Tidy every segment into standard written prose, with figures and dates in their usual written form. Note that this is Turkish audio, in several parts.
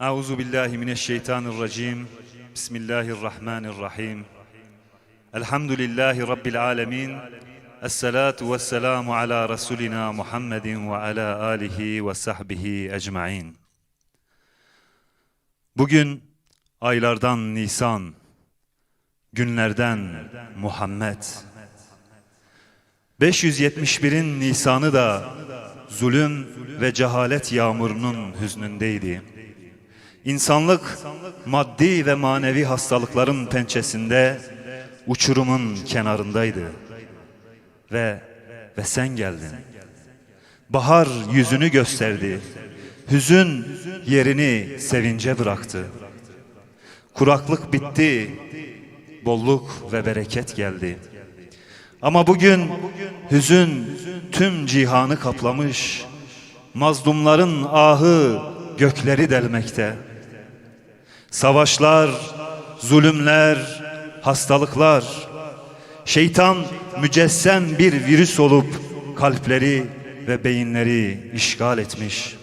Euzu billahi mineşşeytanirracim. Bismillahirrahmanirrahim. Elhamdülillahi rabbil alamin. Esselatu vesselamu ala Resulina Muhammedin ve ala alihi ve sahbihi ecmaîn. Bugün aylardan Nisan, günlerden Muhammed. 571'in Nisan'ı da zulüm ve cehalet yağmurunun hüznündeydi. İnsanlık maddi ve manevi hastalıkların pençesinde, uçurumun kenarındaydı. Ve sen geldin. Bahar yüzünü gösterdi. Hüzün yerini sevince bıraktı. Kuraklık bitti. Bolluk ve bereket geldi. Ama bugün hüzün tüm cihanı kaplamış. Mazlumların ahı gökleri delmekte. Savaşlar, zulümler, hastalıklar, şeytan mücessem bir virüs olup kalpleri ve beyinleri işgal etmiş.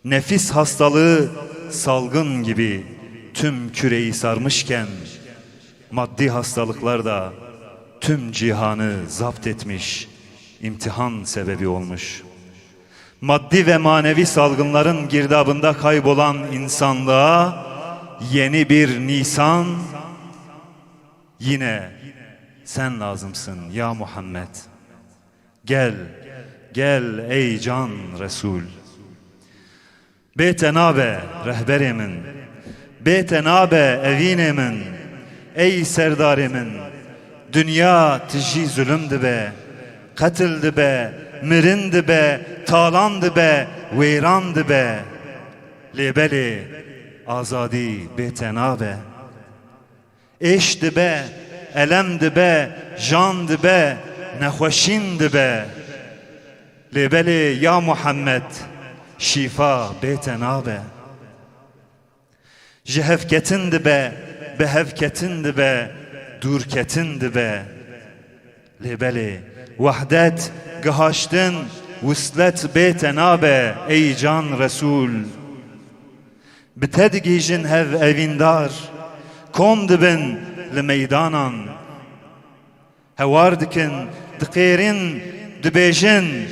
Nefis hastalığı salgın gibi tüm küreyi sarmışken, maddi hastalıklar da tüm cihanı zapt etmiş, imtihan sebebi olmuş. Maddi ve manevi salgınların girdabında kaybolan insanlığa yeni bir Nisan, yine sen lazımsın ya Muhammed. Gel, gel ey can Resul. Betenabe rehberimin, betenabe evinemin, ey serdarimin. Dünya tiji zulümdü be, katildi be, mirindi be, talandı be, veyrandı be. Lebeli azadi betenabe. Eşdi be, elemdi be, jandı be, nehoşindi be. Lebeli ya Muhammed, şifa betenabe. Jehevketindi be, behevketindi be, durketindi be. Lebeli vahdet gıhaştın, vuslet betenabe ey can Resul. Bitedgijin hev evindar, kondibin li meydanan. Hevardikin dikirin dibêjin,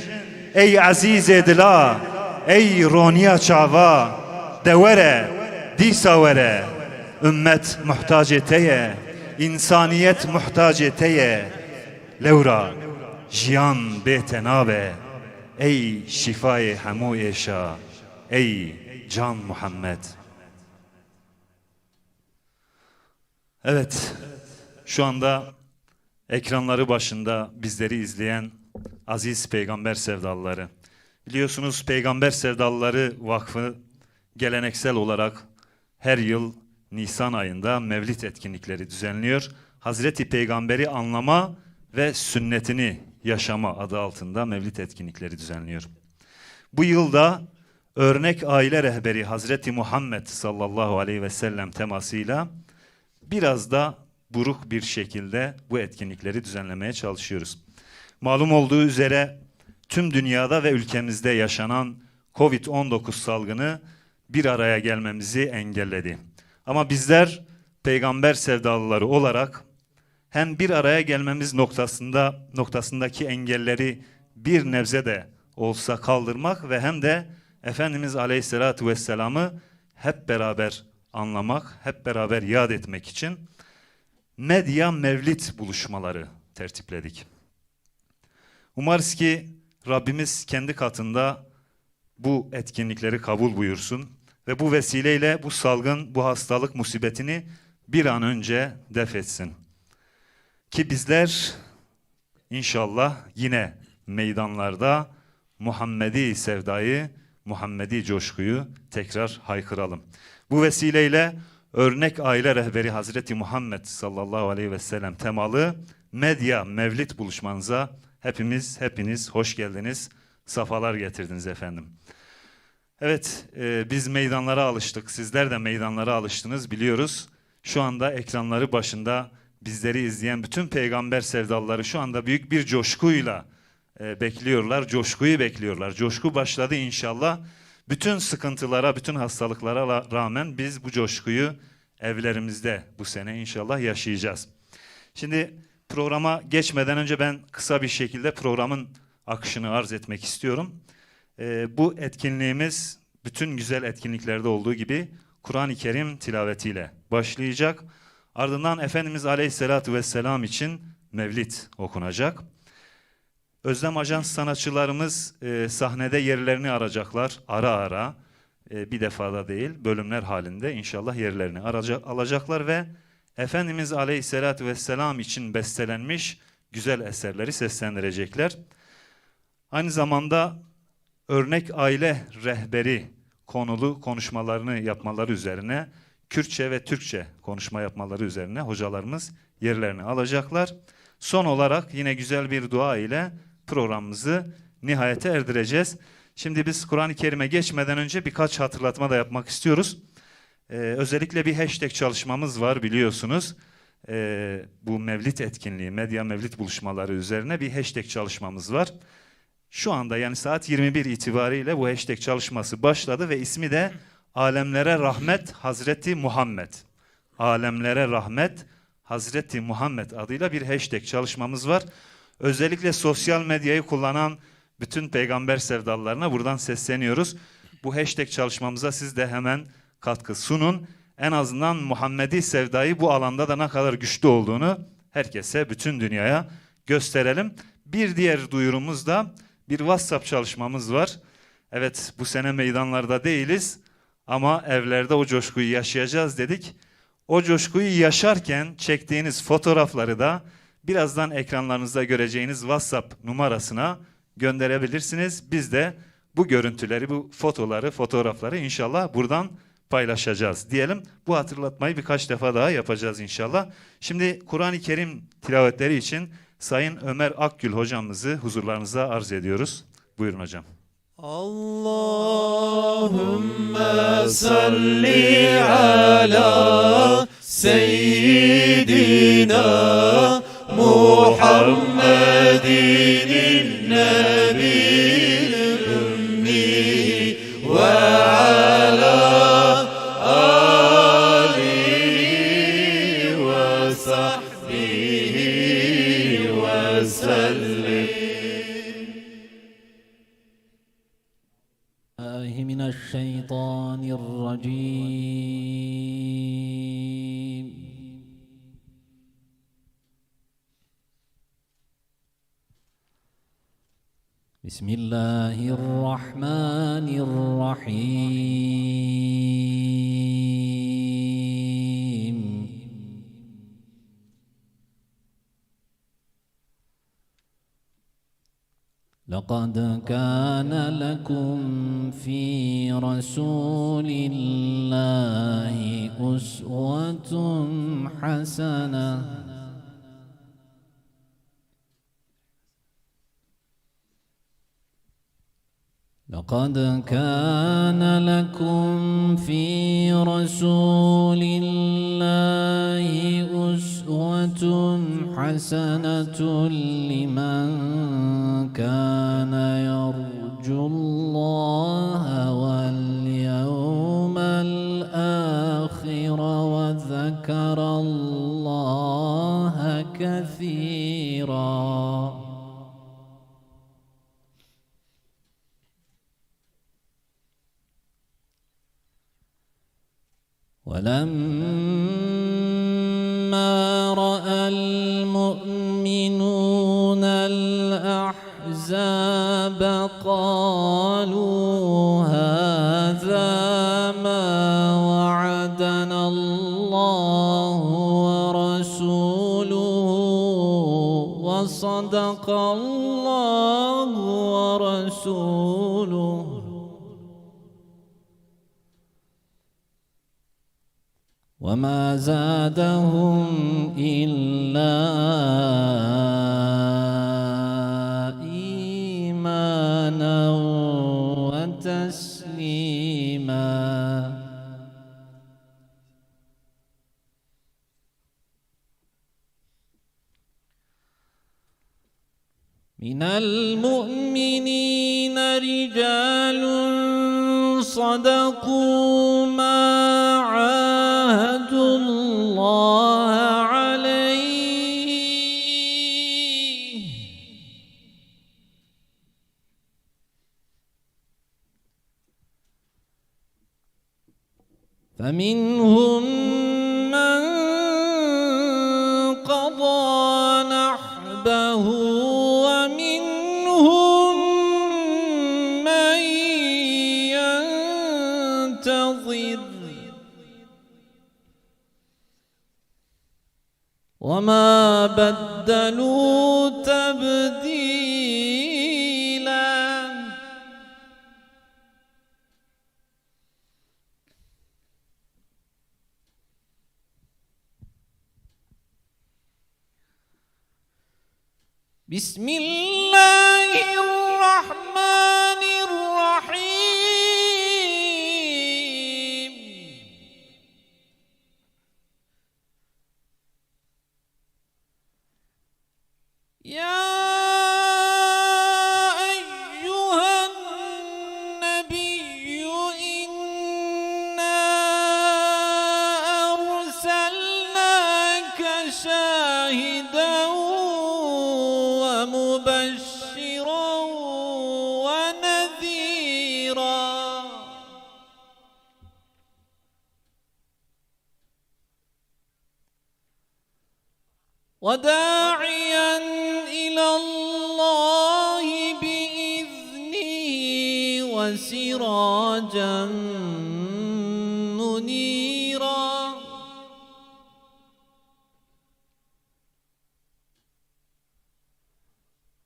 ey aziz dila, ey roniya çava. Devere, dîsa were, ümmet muhtaç teye, insaniyet muhtaç teye. Lewra jiyan betenabe, ey şifayı hemû eşa, ey can Muhammed. Evet, şu anda ekranları başında bizleri izleyen aziz peygamber sevdalıları. Biliyorsunuz Peygamber Sevdalıları Vakfı geleneksel olarak her yıl Nisan ayında Mevlid etkinlikleri düzenliyor. Hazreti Peygamber'i anlama ve sünnetini yaşama adı altında Mevlid etkinlikleri düzenliyor. Bu yılda örnek aile rehberi Hazreti Muhammed sallallahu aleyhi ve sellem temasıyla biraz da buruk bir şekilde bu etkinlikleri düzenlemeye çalışıyoruz. Malum olduğu üzere tüm dünyada ve ülkemizde yaşanan Covid-19 salgını bir araya gelmemizi engelledi. Ama bizler peygamber sevdalıları olarak hem bir araya gelmemiz noktasındaki engelleri bir nebze de olsa kaldırmak ve hem de Efendimiz Aleyhisselatü Vesselam'ı hep beraber anlamak, hep beraber yad etmek için medya mevlid buluşmaları tertipledik. Umarız ki Rabbimiz kendi katında bu etkinlikleri kabul buyursun ve bu vesileyle bu salgın, bu hastalık musibetini bir an önce def etsin. Ki bizler inşallah yine meydanlarda Muhammedi sevdayı, Muhammedi coşkuyu tekrar haykıralım. Bu vesileyle örnek aile rehberi Hazreti Muhammed sallallahu aleyhi ve sellem temalı medya mevlid buluşmanıza hepiniz hoş geldiniz, safalar getirdiniz efendim. Evet, biz meydanlara alıştık, sizler de meydanlara alıştınız biliyoruz. Şu anda ekranları başında bizleri izleyen bütün peygamber sevdalıları şu anda büyük bir coşkuyla bekliyorlar, coşkuyu bekliyorlar. Coşku başladı inşallah. Bütün sıkıntılara, bütün hastalıklara rağmen biz bu coşkuyu evlerimizde bu sene inşallah yaşayacağız. Şimdi programa geçmeden önce ben kısa bir şekilde programın akışını arz etmek istiyorum. Bu etkinliğimiz bütün güzel etkinliklerde olduğu gibi Kur'an-ı Kerim tilavetiyle başlayacak. Ardından Efendimiz Aleyhisselatü Vesselam için Mevlid okunacak. Özlem Ajans sanatçılarımız sahnede yerlerini arayacaklar ara ara. Bir defada değil, bölümler halinde inşallah yerlerini alacaklar ve Efendimiz Aleyhisselatü Vesselam için bestelenmiş güzel eserleri seslendirecekler. Aynı zamanda örnek aile rehberi konulu konuşmalarını yapmaları üzerine, Kürtçe ve Türkçe konuşma yapmaları üzerine hocalarımız yerlerini alacaklar. Son olarak yine güzel bir dua ile programımızı nihayete erdireceğiz. Şimdi biz Kur'an-ı Kerim'e geçmeden önce birkaç hatırlatma da yapmak istiyoruz. Özellikle bir hashtag çalışmamız var biliyorsunuz. Bu Mevlid etkinliği, medya Mevlid buluşmaları üzerine bir hashtag çalışmamız var. Şu anda yani saat 21 itibariyle bu hashtag çalışması başladı ve ismi de Alemlere Rahmet Hazreti Muhammed. Alemlere Rahmet Hazreti Muhammed adıyla bir hashtag çalışmamız var. Özellikle sosyal medyayı kullanan bütün peygamber sevdalılarına buradan sesleniyoruz. Bu hashtag çalışmamıza siz de hemen katkı sunun. En azından Muhammedi sevdayı bu alanda da ne kadar güçlü olduğunu herkese, bütün dünyaya gösterelim. Bir diğer duyurumuz da bir WhatsApp çalışmamız var. Evet, bu sene meydanlarda değiliz ama evlerde o coşkuyu yaşayacağız dedik. O coşkuyu yaşarken çektiğiniz fotoğrafları da birazdan ekranlarınızda göreceğiniz WhatsApp numarasına gönderebilirsiniz. Biz de bu görüntüleri, bu fotoğrafları inşallah buradan paylaşacağız diyelim. Bu hatırlatmayı birkaç defa daha yapacağız inşallah. Şimdi Kur'an-ı Kerim tilavetleri için Sayın Ömer Akgül hocamızı huzurlarınıza arz ediyoruz. Buyurun hocam. Allahümme salli ala seyyidina Muhammedin nebiyyil ümmi ve ala alihi ve sahbihi ve sellim. من الشيطان الرجيم بسم الله الرحمن الرحيم لقد كان لكم في رسول الله أسوة حسنة لقد كان لكم في رسول الله أسوة حسنة لمن كان يرجو الله واليوم الآخر وذكر الله كثيرا ولما رأى المؤمنون الأحزاب قالوا هذا ما وعدنا الله ورسوله وصدق الله ورسوله وما زادهم إلا إيمانا وتسليما من المؤمنين رجال صدقوا ما عاهدوا الله عليه فمنهم من قضى نحبه ومنهم من ينتظر وما بدلوا تبديلا بسم الله الرحمن الرحيم يا أيها النبي إنا أرسلناك شاهدا ومبشرا ونذيرا وداعيا إلى الله بإذنه وسراجا منيرا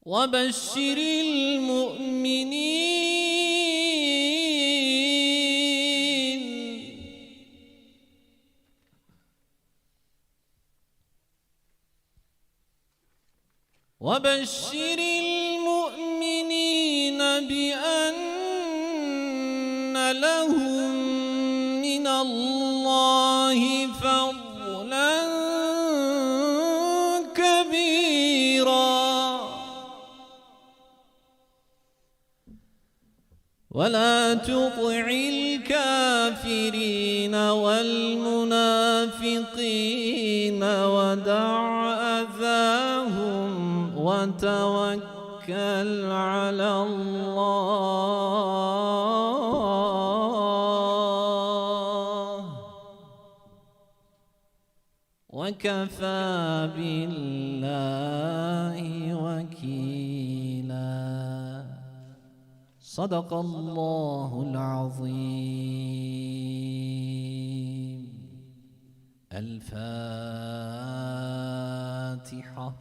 وبشر المؤمنين وبشر المؤمنين بأن لهم من الله فضلا كبيرا ولا تطع الكافرين والمنافقين ودع أذاهم وتوكل على الله وكفى بالله وكيلا صدق الله العظيم الفاتحة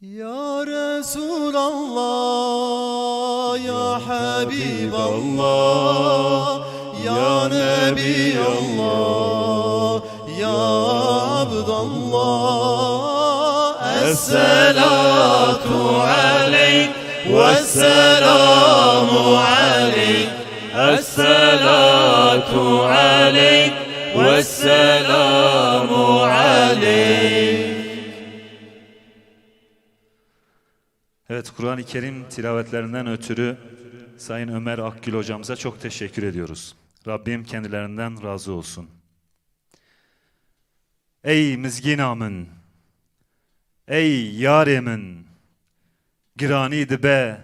يا رسول الله يا حبيب الله يا نبي الله يا عبد الله الصلاة عليك والسلام عليك الصلاة عليك والسلام عليك. Evet, Kur'an-ı Kerim tilavetlerinden ötürü Sayın Ömer Akgül hocamıza çok teşekkür ediyoruz. Rabbim kendilerinden razı olsun. Ey mizginamın, ey yaremin, girani dibe,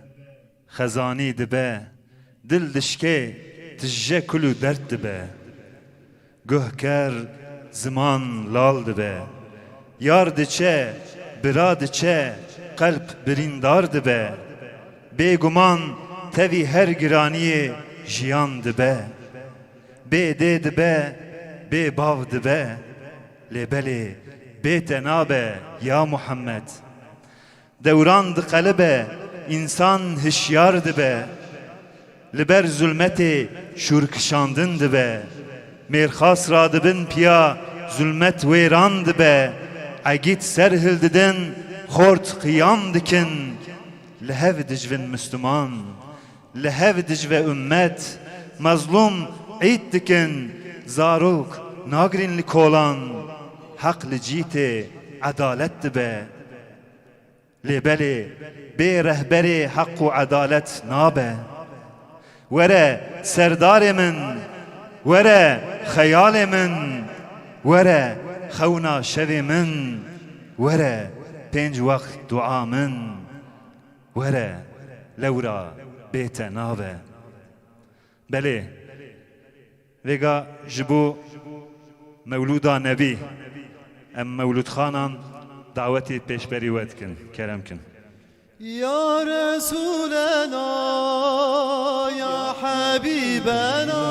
xezani dibe, dil dişke, tijje kulü dert dibe, göhker, zaman lal dibe, yar diçe, bira diçe, kalp birindar dibe, beguman tevi her giraniye jiyan dibe, be de dibe, be bav dibe, lebeli be tenabe ya Muhammed. Devran kalbe insan hişyar dibe, liber zulmeti şurkşandın dibe, merhas radibin piya zulmet veran dibe, agit serhildidin خورت قیام دکن لهو دجوین مسلمان لهو دجوه امت مظلوم عید دکن زاروک ناگرین لکولان حق لجیت adalet dibe. Lebeli be rehberi hak u adalet nabe. Vere serdar min, vere hayal min, vere xewna şev min, vere pênc wext dua min, vere lewra bête nabe. Belê vêga ji bo mewlûda nebî em mewlûdxanan davetê pêşberî we dikin. Kerem kin. يا رسولنا يا حبيبنا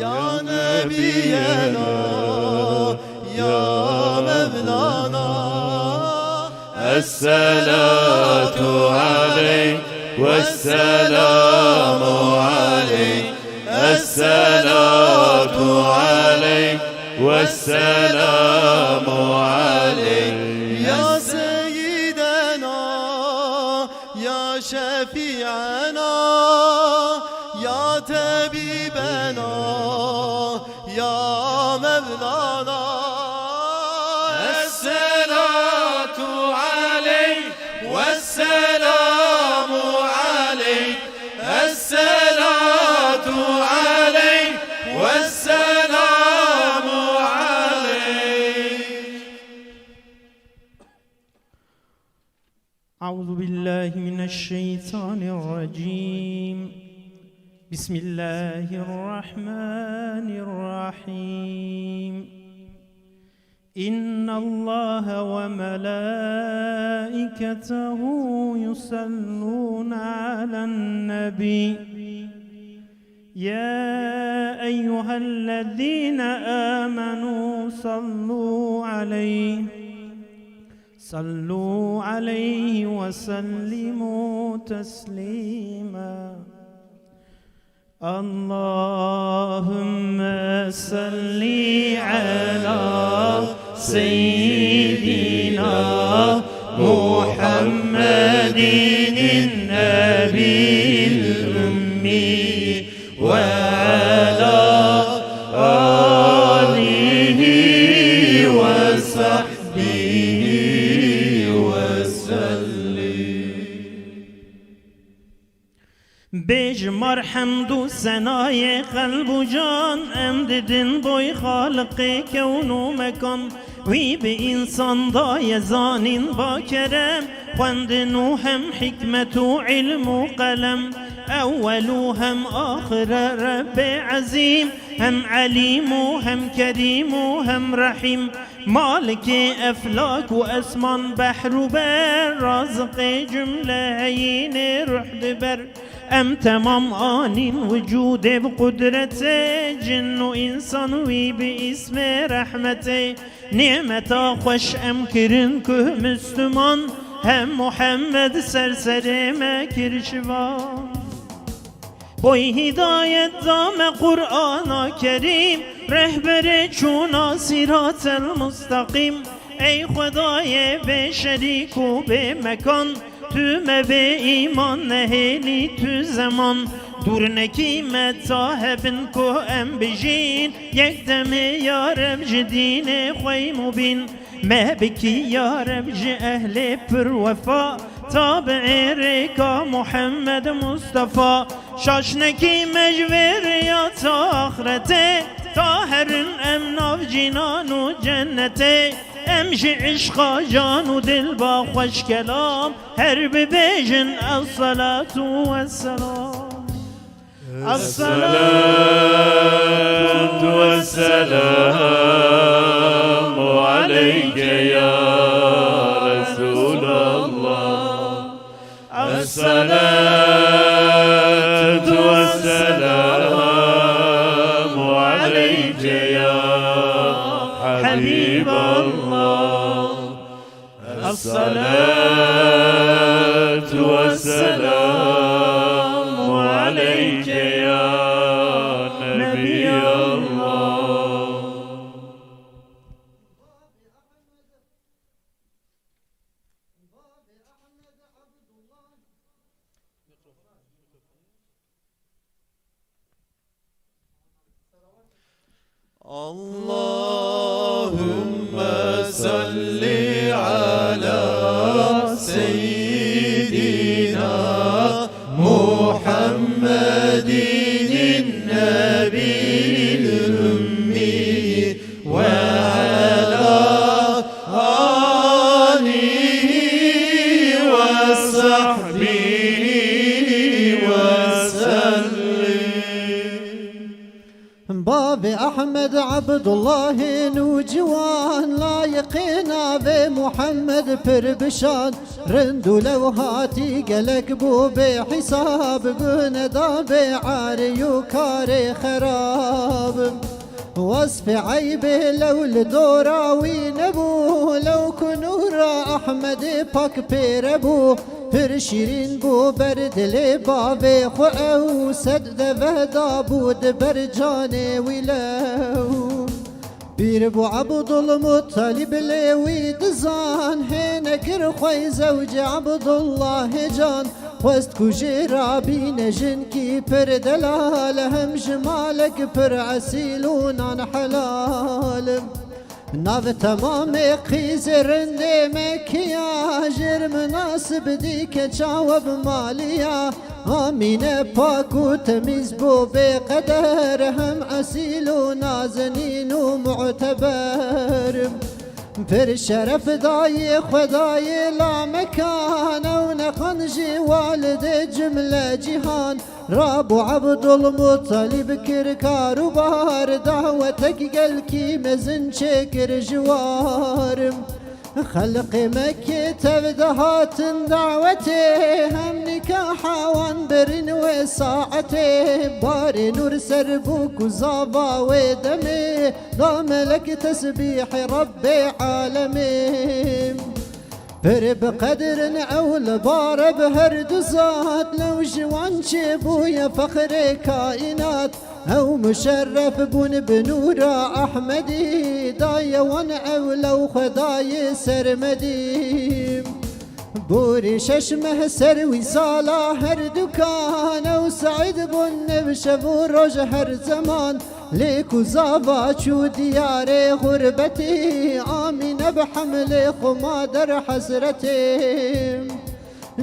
يا نبينا يا مولانا الصلاة عليك والسلام عليك الصلاة عليك والسلام عليك يا سيدنا يا شفيعنا يا طبيبنا يا مولانا الصلاة عليك والسلام عليك الصلاة عليك والسلام عليك. أعوذ بالله من الشيطان الرجيم. بسم الله الرحمن الرحيم. إن الله وملائكته يصلون على النبي يا أيها الذين آمنوا صلوا عليه وسلموا تسليما. اللهم صل على سيدنا محمد النبي الأمي وعلى آله وصحبه بجمر حمد و ثنای قلب و جان امددن بوی خالق کون و مکان وی به انسان دای زانین با کرم خوندن و هم حکمت و علم و قلم اول و هم آخر رب عظیم هم علیم و هم کریم و هم رحیم مالک افلاک و اسمان بحر و بر رازق جمله هین رحد بر ام تمام آنین وجود بقدرت جن و انسان وی به اسم رحمت نعمتا خوش ام کرن که مسلمان هم محمد سرسر مکر شوان بوی هدایت دام قرآن کریم رهبر چون صراط المستقیم ای خدای به شریک و به مکان تو به ایمان نهیلی تو زمان دور نکیمت صاحبن که ام بجین یک دم یارب جدین خوی مبین ما بکی یارب ج اهل پر وفا تابع ریکا محمد مصطفى شاشنکی مجور یا تا آخرته طاهرن ام ناف جنان و جنته امشي عشقا جان ودل با خوش كلام هرب بيجن الصلاة والسلام الصلاة والسلام عليك يا رسول الله الصلاة والسلام عليك يا حبيب الله الصلاة والسلام عليك يا نبي الله. اللهم صل صل على سيدنا محمد النبي الأمي وعلى آله وصحبه وسلم. باب أحمد عبد الله نوجوان لايقنا بمحمد بربشان رندو لو هاتي قلق بو بحساب بندا بعاري وكاري خراب وصف عيبه لو لدوراوي نبو لو كنورا أحمد باك بيربو پر شیرین بو برد لباب خو او سد دفدا بود بر جان ویلو بیر بو عبد المطلب لوی دزان هنکر خوی زوج عبد الله جان وست کجرا بین جن کی پر دلال هم جمالک پر عسیلونان حلال ناو تمام قیز رند مکیاج مناسب دی که جواب مالیا آمین پاک و تمیز بو بقدر هم اصیل و نازنین و معتبر پر شرف دای خدای لا مکان و نقنجی والد جمله جهان رابو عبد المطلب کر کاروبار دعوتک گل کی مزن چکر جوارم خلق مكة تبدهات دعوته هم نكاح وانبرن وساعته بار نور سربوك وزابا ودمي ضاملك تسبيح رب عالمين بر بقدر أول بار بهر دزات لو جوان بويا فخر كائنات أو مشرف بن بنورا أحمدي داي وان أولو خداي سرمدي بوري ششمه سروي صالة هر دكان أو سعيد بن بشبو رج هر زمان ليكو زابا شو ديار غربتي آمين بحمل خمادر حسرتي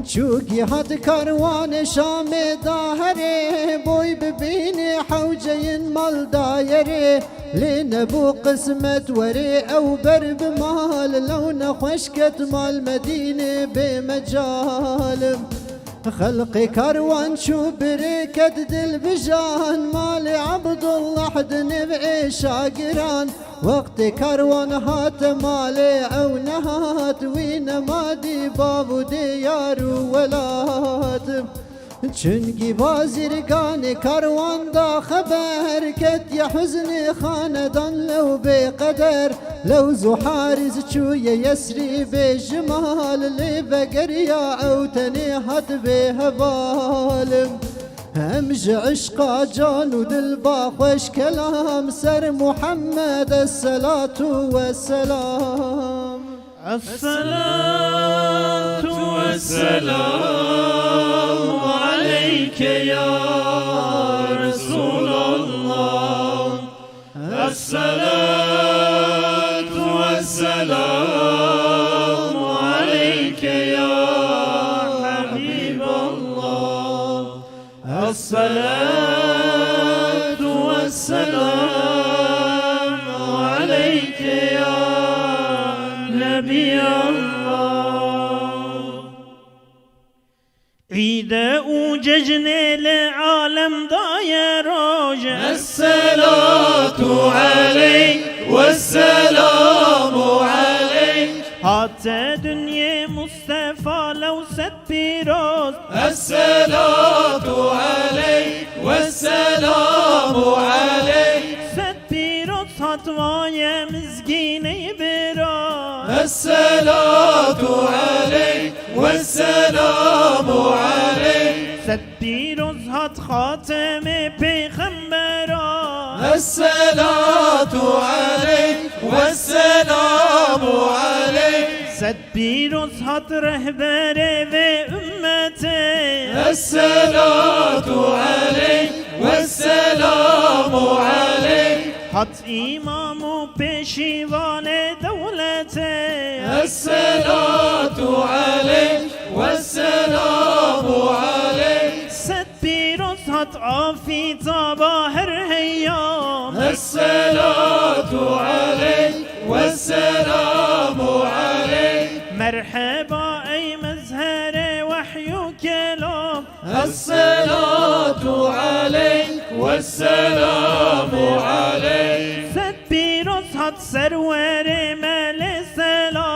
چوکی هات کاروان شام داهره بوی ببینی حوجین مال دایره لنبو قسمت وری او بر بمال لو نخوشکت مال مدینه بمجال خلق كاروان شو بركت دل بجان مال عبد الله حد نبع شاقران وقت كاروان هات مالي او نهات وين مادي بابو ديار ولاد چنگی بازرگان کاروان دا خبر کت یا حزن خاندان لو بقدر لو زحارز چوی یسری بجمال لی بگریا او تنیحت بهوال همج عشقا جان و دل با خوش کلام سر محمد الصلاة والسلام الصلاة والسلام عليك يا رسول الله الصلاة والسلام عليك يا حبيب الله الصلاة والسلام عليك يا نبي الله عيد وججن لعالم دايروج الصلاة عليك والسلام عليك حتى دنيا مصطفى لو ست بيروز الصلاة عليك والسلام عليك ست بيروز هاتوايا مزقيني براز الصلاة عليك والسلام عليك ست بيروز هات خاتم بيغمبرا الصلاة عليك والسلام عليك ست بيروز هات رهبر وأمتي الصلاة عليك والسلام عليك هات إمام بشيوان دولتي والصلاة عليك والسلام عليك ستبيروز هات آفي طباهر هيام الصلاة عليك والسلام عليك مرحبا أي مزهر وحي كلام الصلاة عليك والسلام عليك ستبيروز هات سرور مال سلام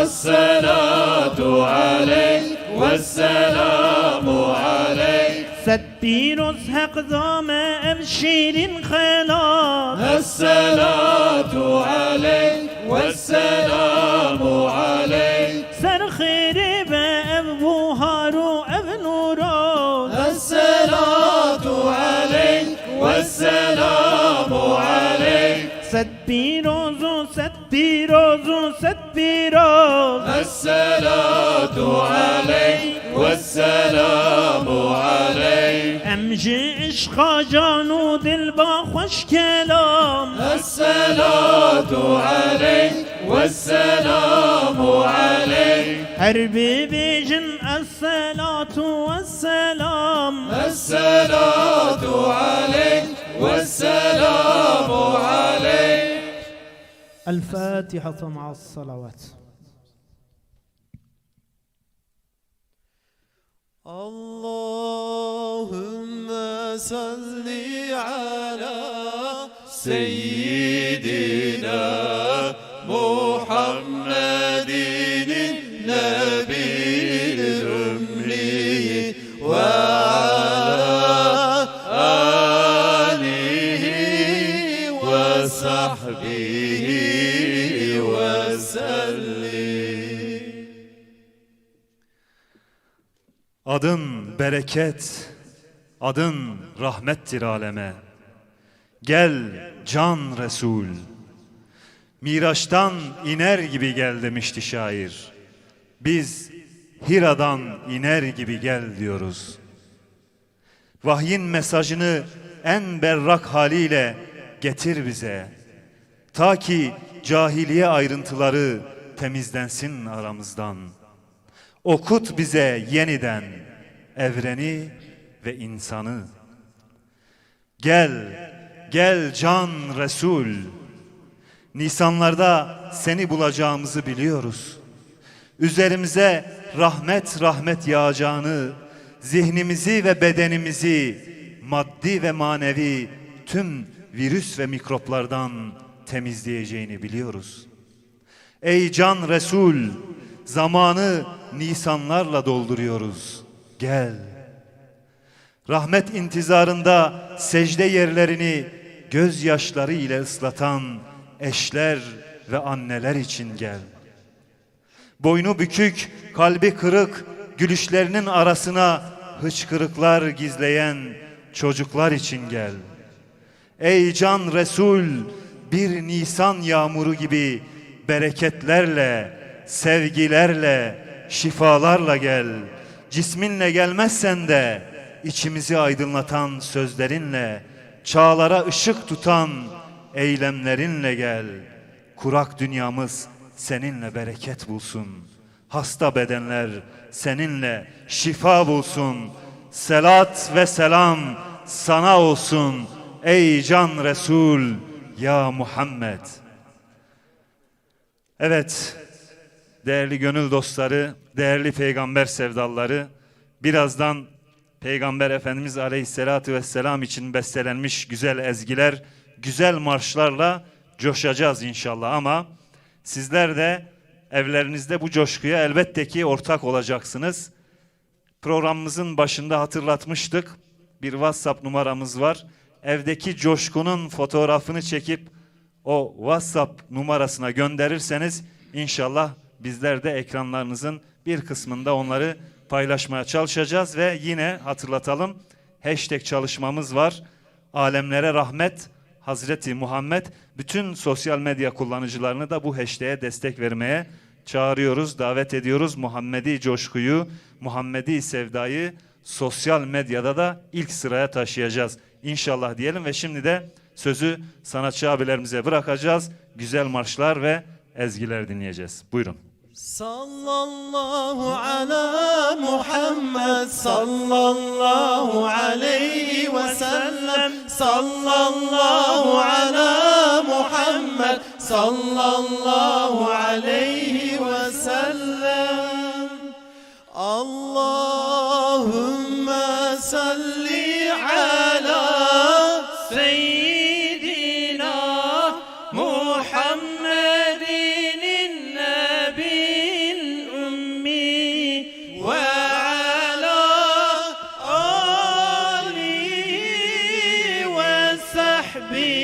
الصلاة عليك والسلام عليك ستبيروز حق ضام أبشير خلاص الصلاة عليك والسلام عليك سر خير بأبو هارو أبنورو الصلاة عليك والسلام عليك ستبيروزو ستبيروزو ستبيروز الصلاة عليك والسلام عليك أمجي عشقا جانو دل با خوش كلام الصلاة عليك والسلام عليك حربي بيجن الصلاة والسلام الصلاة عليك والسلام عليك الفاتحة مع الصلوات اللهم صل على سيدنا محمد النبي الأمي وعلى آله وصحبه وسلم. Adın bereket, adın rahmettir aleme. Gel can Resul. Miraç'tan iner gibi gel demişti şair. Biz Hira'dan iner gibi gel diyoruz. Vahyin mesajını en berrak haliyle getir bize. Ta ki cahiliye ayrıntıları temizlensin aramızdan. Okut bize yeniden evreni ve insanı. Gel, gel can Resul. Nisanlarda seni bulacağımızı biliyoruz. Üzerimize rahmet rahmet yağacağını, zihnimizi ve bedenimizi maddi ve manevi tüm virüs ve mikroplardan temizleyeceğini biliyoruz. Ey can Resul, zamanı nisanlarla dolduruyoruz. Gel. Rahmet intizarında secde yerlerini gözyaşları ile ıslatan eşler ve anneler için gel. Boynu bükük, kalbi kırık, gülüşlerinin arasına hıçkırıklar gizleyen çocuklar için gel. Ey can Resul, bir Nisan yağmuru gibi bereketlerle, sevgilerle, şifalarla gel. Cisminle gelmezsen de içimizi aydınlatan sözlerinle, çağlara ışık tutan eylemlerinle gel. Kurak dünyamız seninle bereket bulsun. Hasta bedenler seninle şifa bulsun. Selat ve selam sana olsun ey can Resul ya Muhammed. Evet, değerli gönül dostları, değerli peygamber sevdalıları, birazdan Peygamber Efendimiz Aleyhisselatü Vesselam için bestelenmiş güzel ezgiler, güzel marşlarla coşacağız inşallah, ama sizler de evlerinizde bu coşkuya elbette ki ortak olacaksınız. Programımızın başında hatırlatmıştık. Bir WhatsApp numaramız var. Evdeki coşkunun fotoğrafını çekip o WhatsApp numarasına gönderirseniz inşallah bizler de ekranlarınızın bir kısmında onları paylaşmaya çalışacağız ve yine hatırlatalım. Hashtag çalışmamız var. Alemlere rahmet Hazreti Muhammed. Bütün sosyal medya kullanıcılarını da bu hashtag'e destek vermeye çağırıyoruz, davet ediyoruz. Muhammedi coşkuyu, Muhammedi sevdayı sosyal medyada da ilk sıraya taşıyacağız İnşallah diyelim ve şimdi de sözü sanatçı abilerimize bırakacağız. Güzel marşlar ve ezgiler dinleyeceğiz. Buyurun. صلى الله على محمد صلى الله عليه وسلم صلى الله على محمد صلى الله عليه وسلم اللهم صل على سيدنا محمد النبي الأمي وعلى آله وصحبه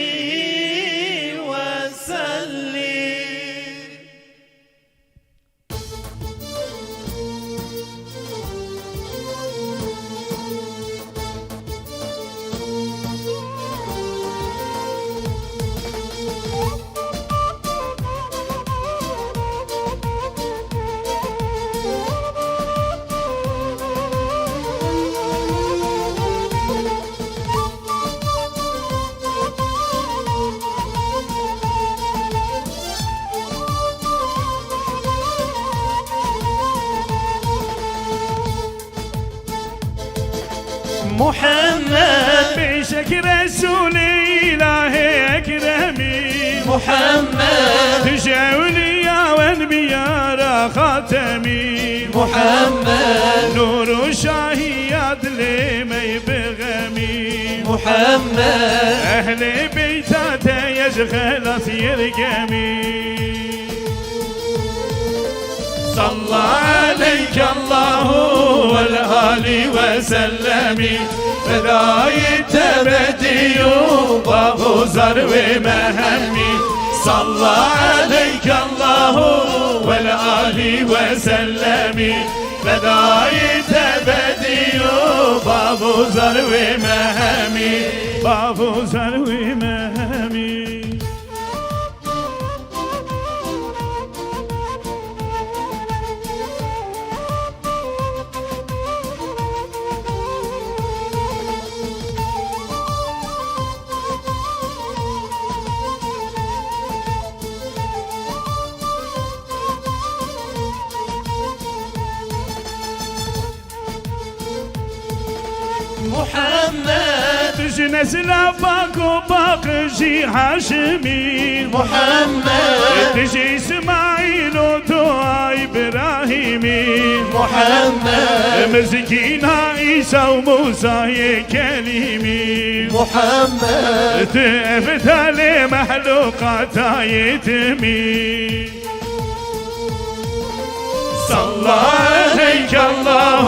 وسلم. محمد بشك رسول إلهي أكرمي محمد تجاولي يا وانبياء خاتمي محمد نور شاهيات لي ما يبغمي محمد أهل بيتات يشغل يرقمي صلى عليك الله والآل وسلم بداية بدي وغزر ومهمي صلى عليك الله والآل وسلم بداية بدي وغزر ومهمي وغزر ومهمي محمد جنس لباك وباق جي هاشمي محمد تجي اسماعيل ودعاء ابراهيمي محمد مسكين عيسى وموسى كليمي محمد تفتل محلوقات يتمي صلى عليك الله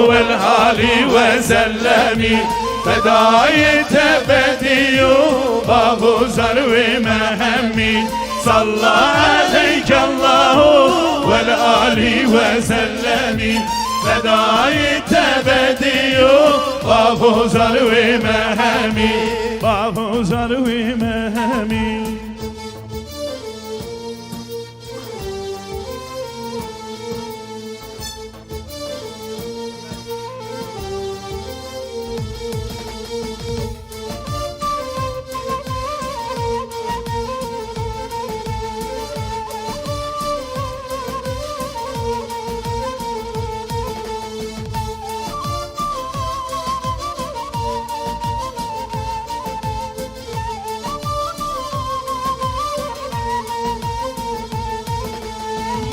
والآل وسلم بداية بدي باب زر ومهمي صلى عليك الله والآل وسلم بداية بدي باب زر ومهمي باب زر ومهمي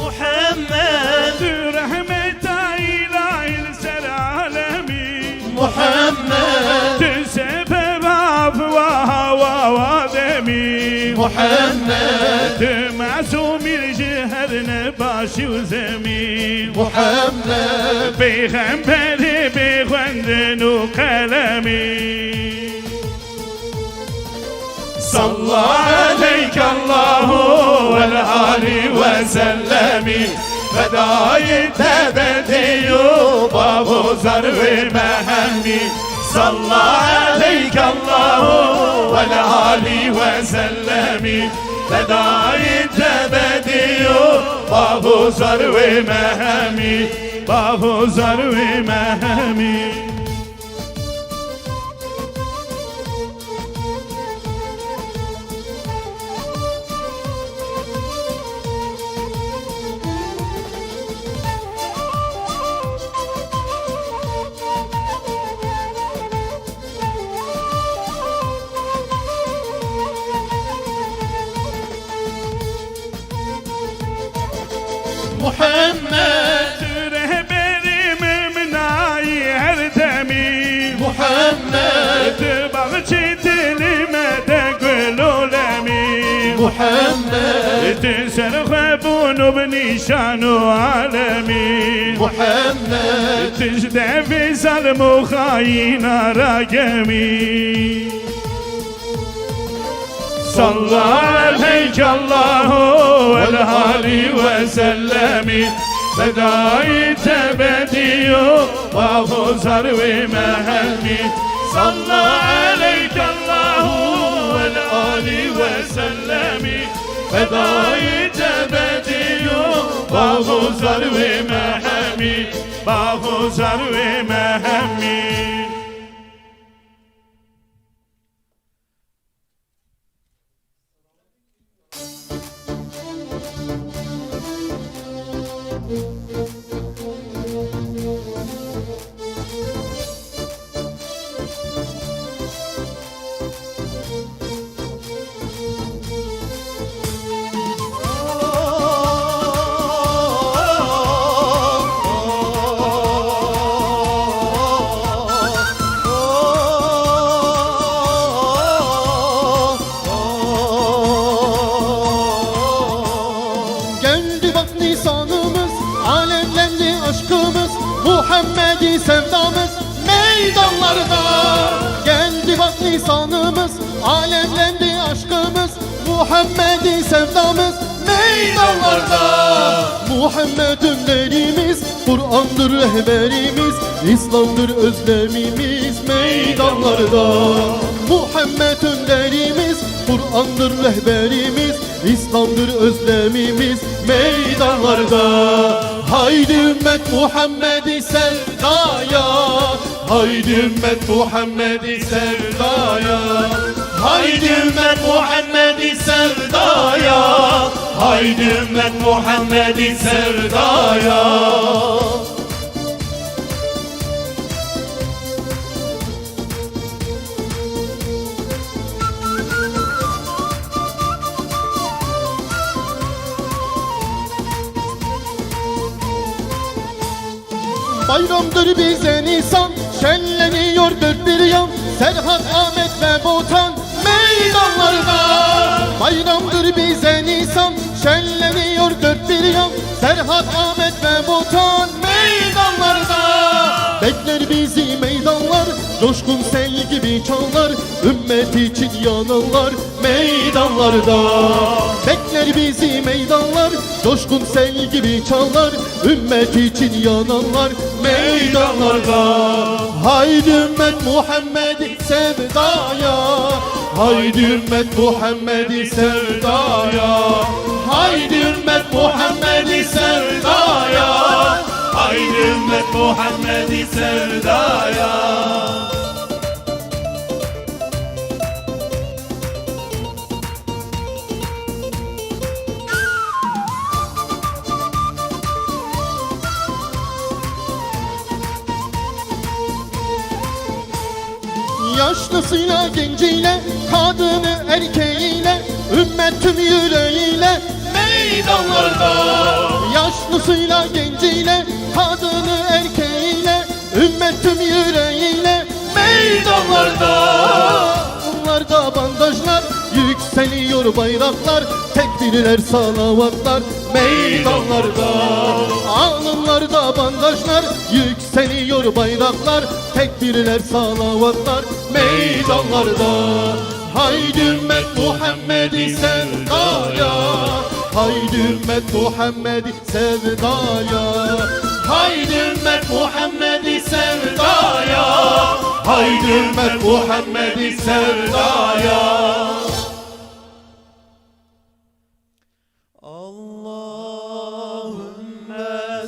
محمد رحمة إلهي العالمين محمد تسبب عفوها ووادمي محمد معصوم الجهر نباشي وزمين محمد بيغنبري بيغندن وقلمي صلى عليك الله والآل وسلم بداية بدي باب زر ومهمي صلى عليك الله والآل وسلم بداية بدي باب زر ومهمي باب زر ومهمي Muhammed Rehberi mümnayı her demi Muhammed Bağçı dilime de gül olemi Muhammed Serhe bunu bnişanu alemi Muhammed Tijde vizal muhayin ragemi Sallallahu aleyke Allahu vel hali ve sellemi Fedai tebediyo Vafuzar ve mehemi Sallallahu aleyke Allahu vel hali ve sellemi Fedai tebediyo Vafuzar ve mehemi Vafuzar ve mehemi Geldi bak lisanımız, alemlendi aşkımız, Muhammedi sevdamız meydanlarda. Geldi bak lisanımız, alemlendi aşkımız, Muhammedi sevdamız meydanlarda. Muhammed önderimiz, Kur'an'dır rehberimiz, İslam'dır özlemimiz meydanlarda. Muhammed önderimiz, Kur'an'dır rehberimiz, İslam'dır özlemimiz meydanlarda. Haydi ümmet Muhammed'i sevdaya, haydi ümmet Muhammed'i sevdaya, haydi ümmet Muhammed'i sevdaya, haydi ümmet Muhammed'i sevdaya. Bayramdır bize Nisan, şenleniyor dört bir yan, Serhat, Ahmet ve Botan meydanlarda. Bayramdır bize Nisan, şenleniyor dört bir yan, Serhat, Ahmet ve Botan meydanlarda. Bekler bizi meydanlar, coşkun sel gibi çağlar, ümmet için yananlar meydanlarda. Bekler bizi meydanlar, coşkun sel gibi çağlar, ümmet için yananlar meydanlarda. Haydi ümmet Muhammed'i sevdaya, haydi ümmet Muhammed'i sevdaya, haydi ümmet Muhammed'i sevdaya, haydi ümmet Muhammed'i sevdaya. Yaşlısıyla genciyle, kadını erkeğiyle, ümmet tüm yüreğiyle meydanlarda. Yaşlısıyla genciyle, kadını erkeğiyle, ümmet tüm yüreğiyle meydanlarda. Onlarda bandajlar, yükseliyor bayraklar, tekbirler, salavatlar meydanlarda. Alınlarda bandajlar, yükseliyor bayraklar, tekbirler, salavatlar meydanlarda. Haydi ümmet Muhammed'i sevdaya, haydi ümmet Muhammed'i sevdaya, haydi ümmet Muhammed'i sevdaya, haydi ümmet Muhammed'i sevdaya. Allahümme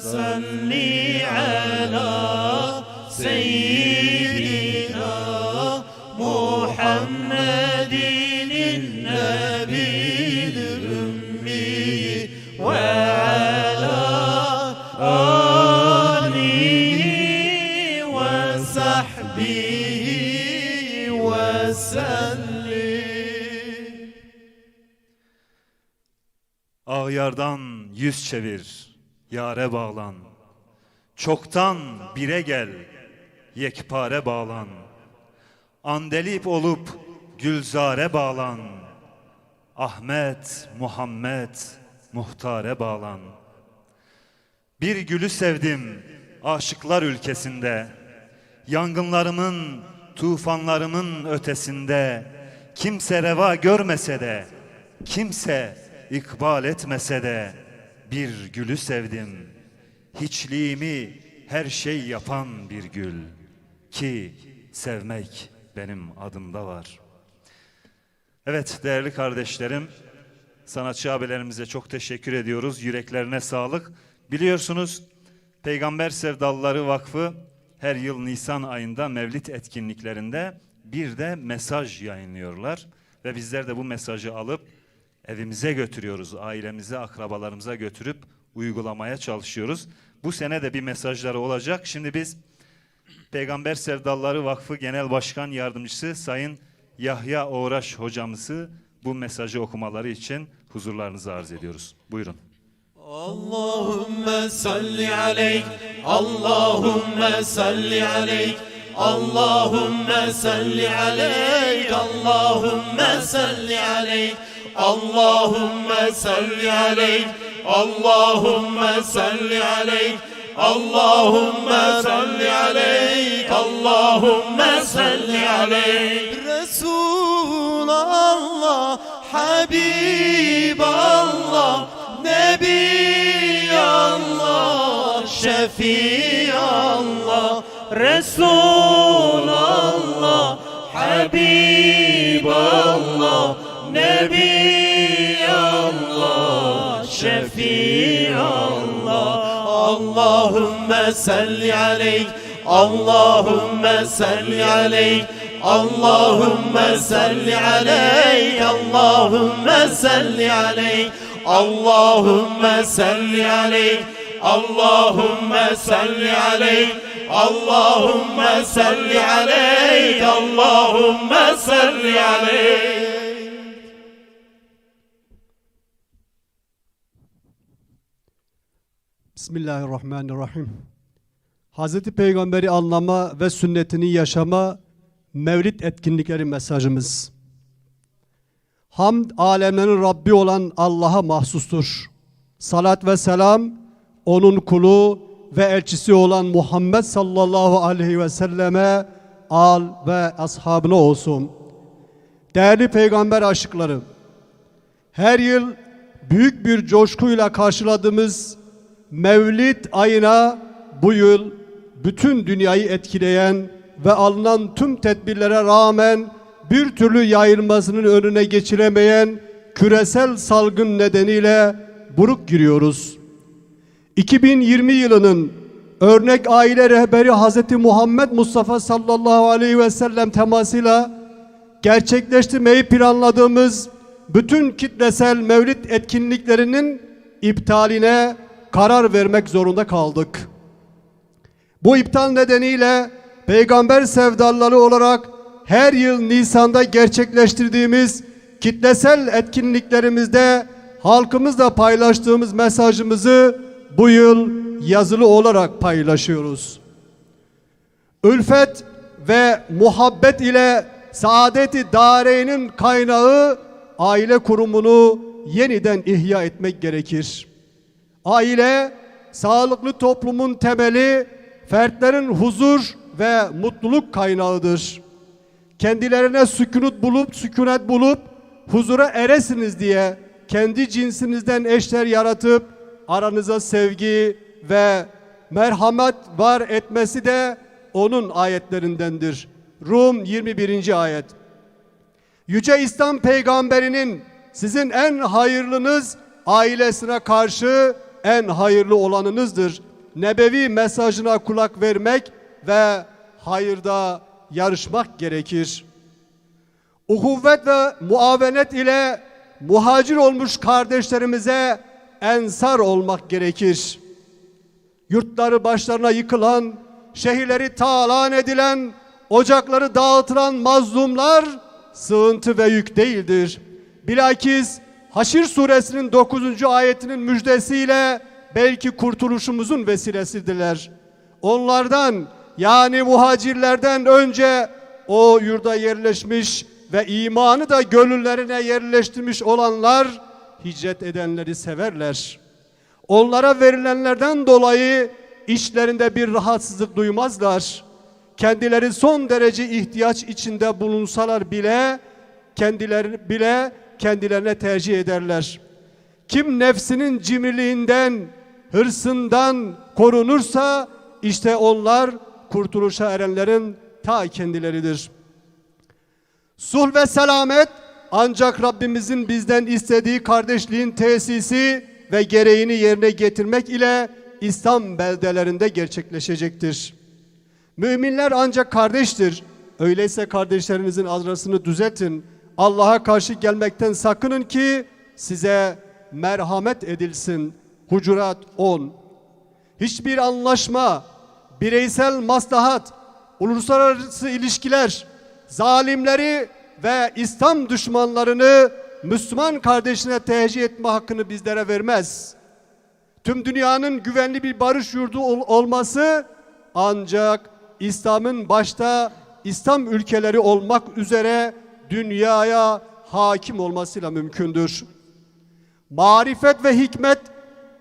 salli ala seyyidina Muhammedin nebiyil ümmi ve ala alihi ve sahbihi ve sellim. Ağyardan yüz çevir, yare bağlan. Çoktan bire gel, yekpare bağlan. Andelip olup gülzare bağlan. Ahmet, Muhammed, muhtare bağlan. Bir gülü sevdim aşıklar ülkesinde. Yangınlarımın, tufanlarımın ötesinde. Kimse reva görmese de, kimse ikbal etmese de bir gülü sevdim. Hiçliğimi her şey yapan bir gül ki sevmek benim adımda var. Evet değerli kardeşlerim, sanatçı abilerimize çok teşekkür ediyoruz. Yüreklerine sağlık. Biliyorsunuz Peygamber Sevdalıları Vakfı her yıl Nisan ayında Mevlid etkinliklerinde bir de mesaj yayınlıyorlar. Ve bizler de bu mesajı alıp evimize götürüyoruz, ailemize, akrabalarımıza götürüp uygulamaya çalışıyoruz. Bu sene de bir mesajları olacak. Şimdi biz Peygamber Sevdalıları Vakfı Genel Başkan Yardımcısı Sayın Yahya Oğraş hocamızı bu mesajı okumaları için huzurlarınıza arz ediyoruz. Buyurun. Allahümme salli aleyk, Allahümme salli aleyk, Allahümme salli aleyk, Allahümme salli aleyk, Allahümme salli aleyk, Allahümme salli aleyk, Allahümme salli aleyk, Allahümme salli aleyk. Resulallah, Habiballah, Nebiyallah, Şefiallah, Resulallah, Habiballah, Nebiyallah, Şefiallah. Allahümme salli aleyk, Allahümme salli aleyk, Allahümme salli aleyk, Allahümme salli aleyk, Allahümme salli aleyk, Allahümme salli aleyk, Allahümme salli aleyk, Allahümme salli aleyk. Bismillahirrahmanirrahim. Hazreti Peygamber'i anlama ve sünnetini yaşama Mevlid etkinlikleri mesajımız. Hamd alemlerin Rabbi olan Allah'a mahsustur. Salat ve selam onun kulu ve elçisi olan Muhammed sallallahu aleyhi ve selleme, al ve ashabına olsun. Değerli peygamber aşıkları, her yıl büyük bir coşkuyla karşıladığımız Mevlid ayına bu yıl bütün dünyayı etkileyen ve alınan tüm tedbirlere rağmen bir türlü yayılmasının önüne geçiremeyen küresel salgın nedeniyle buruk giriyoruz. 2020 yılının örnek aile rehberi Hz. Muhammed Mustafa sallallahu aleyhi ve sellem temasıyla gerçekleştirmeyi planladığımız bütün kitlesel mevlid etkinliklerinin iptaline karar vermek zorunda kaldık. Bu iptal nedeniyle peygamber sevdalıları olarak her yıl Nisan'da gerçekleştirdiğimiz kitlesel etkinliklerimizde halkımızla paylaştığımız mesajımızı bu yıl yazılı olarak paylaşıyoruz. Ülfet ve muhabbet ile saadeti dareyn'in kaynağı aile kurumunu yeniden ihya etmek gerekir. Aile, sağlıklı toplumun temeli, fertlerin huzur ve mutluluk kaynağıdır. Kendilerine sükunet bulup huzura eresiniz diye kendi cinsinizden eşler yaratıp aranıza sevgi ve merhamet var etmesi de onun ayetlerindendir. Rum 21. ayet. Yüce İslam peygamberinin sizin en hayırlınız ailesine karşı en hayırlı olanınızdır. Nebevi mesajına kulak vermek ve hayırda yarışmak gerekir. Uhuvvet ve muavenet ile muhacir olmuş kardeşlerimize ensar olmak gerekir. Yurtları başlarına yıkılan, şehirleri talan edilen, ocakları dağıtılan mazlumlar sığıntı ve yük değildir. Bilakis Haşr suresinin 9. ayetinin müjdesiyle belki kurtuluşumuzun vesilesidirler. Onlardan yani muhacirlerden önce o yurda yerleşmiş ve imanı da gönüllerine yerleştirmiş olanlar hicret edenleri severler. Onlara verilenlerden dolayı içlerinde bir rahatsızlık duymazlar. Kendileri son derece ihtiyaç içinde bulunsalar bile kendilerine tercih ederler. Kim nefsinin cimriliğinden, hırsından korunursa işte onlar kurtuluşa erenlerin ta kendileridir. Sulh ve selamet ancak Rabbimizin bizden istediği kardeşliğin tesisi ve gereğini yerine getirmek ile İslam beldelerinde gerçekleşecektir. Müminler ancak kardeştir. Öyleyse kardeşlerinizin arasını düzeltin. Allah'a karşı gelmekten sakının ki size merhamet edilsin. Hucurat 10. Hiçbir anlaşma, bireysel maslahat, uluslararası ilişkiler, zalimleri ve İslam düşmanlarını Müslüman kardeşine tercih etme hakkını bizlere vermez. Tüm dünyanın güvenli bir barış yurdu olması ancak İslam'ın başta İslam ülkeleri olmak üzere dünyaya hakim olmasıyla mümkündür. Marifet ve hikmet,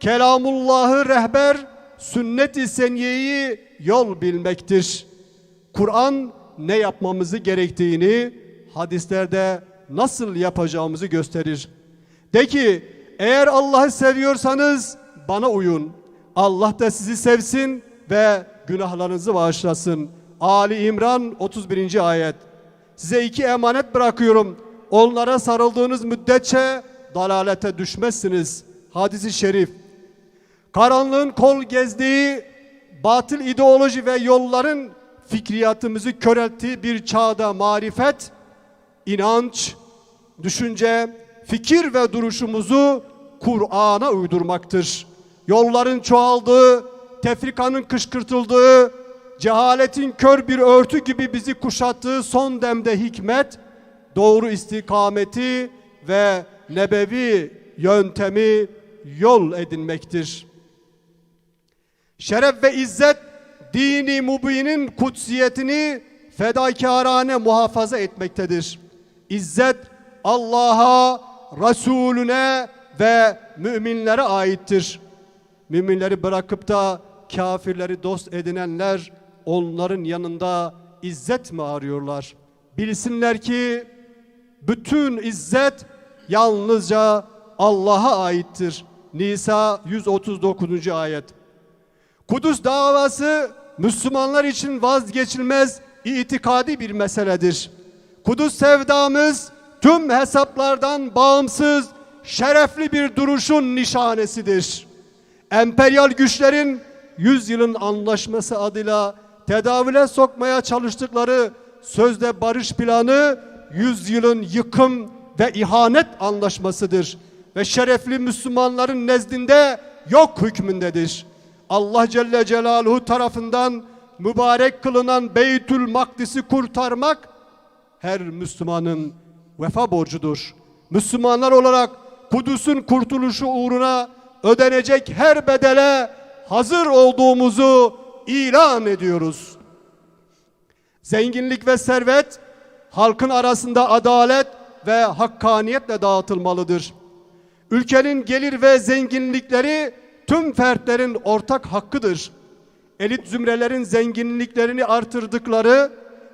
kelamullahı rehber, sünnet-i seniyeyi yol bilmektir. Kur'an ne yapmamızı gerektiğini, hadislerde nasıl yapacağımızı gösterir. De ki, eğer Allah'ı seviyorsanız bana uyun. Allah da sizi sevsin ve günahlarınızı bağışlasın. Ali İmran 31. ayet. Size 2 emanet bırakıyorum. Onlara sarıldığınız müddetçe dalalete düşmezsiniz. Hadis-i şerif. Karanlığın kol gezdiği, batıl ideoloji ve yolların fikriyatımızı körelttiği bir çağda marifet, inanç, düşünce, fikir ve duruşumuzu Kur'an'a uydurmaktır. Yolların çoğaldığı, tefrikanın kışkırtıldığı, cehaletin kör bir örtü gibi bizi kuşattığı son demde hikmet, doğru istikameti ve nebevi yöntemi yol edinmektir. Şeref ve izzet, dini mubinin kutsiyetini fedakârane muhafaza etmektedir. İzzet Allah'a, Resulüne ve müminlere aittir. Müminleri bırakıp da kafirleri dost edinenler onların yanında izzet mi arıyorlar? Bilsinler ki bütün izzet yalnızca Allah'a aittir. Nisa 139. ayet. Kudüs davası Müslümanlar için vazgeçilmez itikadi bir meseledir. Kudüs sevdamız tüm hesaplardan bağımsız şerefli bir duruşun nişanesidir. Emperyal güçlerin 100 yılın anlaşması adıyla tedavüle sokmaya çalıştıkları sözde barış planı 100 yılın yıkım ve ihanet anlaşmasıdır. Ve şerefli Müslümanların nezdinde yok hükmündedir. Allah Celle Celaluhu tarafından mübarek kılınan Beytül Makdis'i kurtarmak her Müslümanın vefa borcudur. Müslümanlar olarak Kudüs'ün kurtuluşu uğruna ödenecek her bedele hazır olduğumuzu ilan ediyoruz. Zenginlik ve servet halkın arasında adalet ve hakkaniyetle dağıtılmalıdır. Ülkenin gelir ve zenginlikleri tüm fertlerin ortak hakkıdır. Elit zümrelerin zenginliklerini artırdıkları,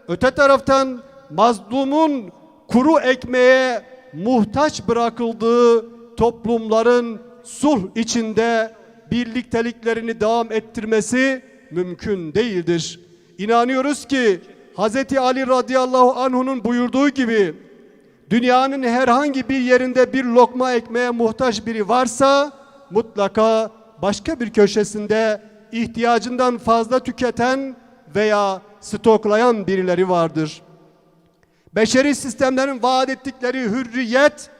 öte taraftan mazlumun kuru ekmeğe muhtaç bırakıldığı toplumların sulh içinde birlikteliklerini devam ettirmesi mümkün değildir. İnanıyoruz ki Hz. Ali radıyallahu anhu'nun buyurduğu gibi dünyanın herhangi bir yerinde bir lokma ekmeğe muhtaç biri varsa mutlaka başka bir köşesinde ihtiyacından fazla tüketen veya stoklayan birileri vardır. Beşeri sistemlerin vaat ettikleri hürriyet,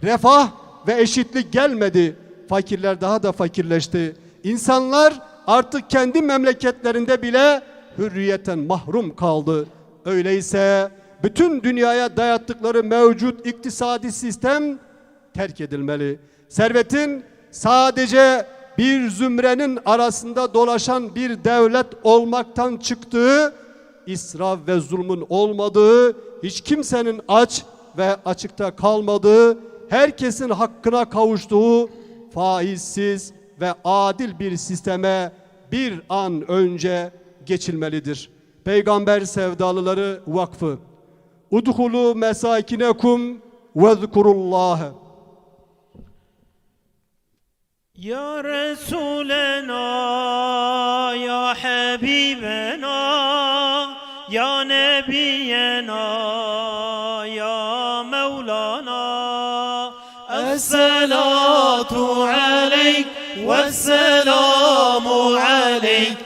refah ve eşitlik gelmedi. Fakirler daha da fakirleşti. İnsanlar artık kendi memleketlerinde bile hürriyetten mahrum kaldı. Öyleyse bütün dünyaya dayattıkları mevcut iktisadi sistem terk edilmeli. Servetin sadece bir zümrenin arasında dolaşan bir devlet olmaktan çıktığı, israf ve zulmün olmadığı, hiç kimsenin aç ve açıkta kalmadığı, herkesin hakkına kavuştuğu faizsiz ve adil bir sisteme bir an önce geçilmelidir. Peygamber Sevdalıları Vakfı. Udhulu mesakinekum ve zkurullâhe. Ya Resulena, ya Habibena, ya Nebiyena, ya Mevlana. Esselatu aleyk ve selamu aleyk.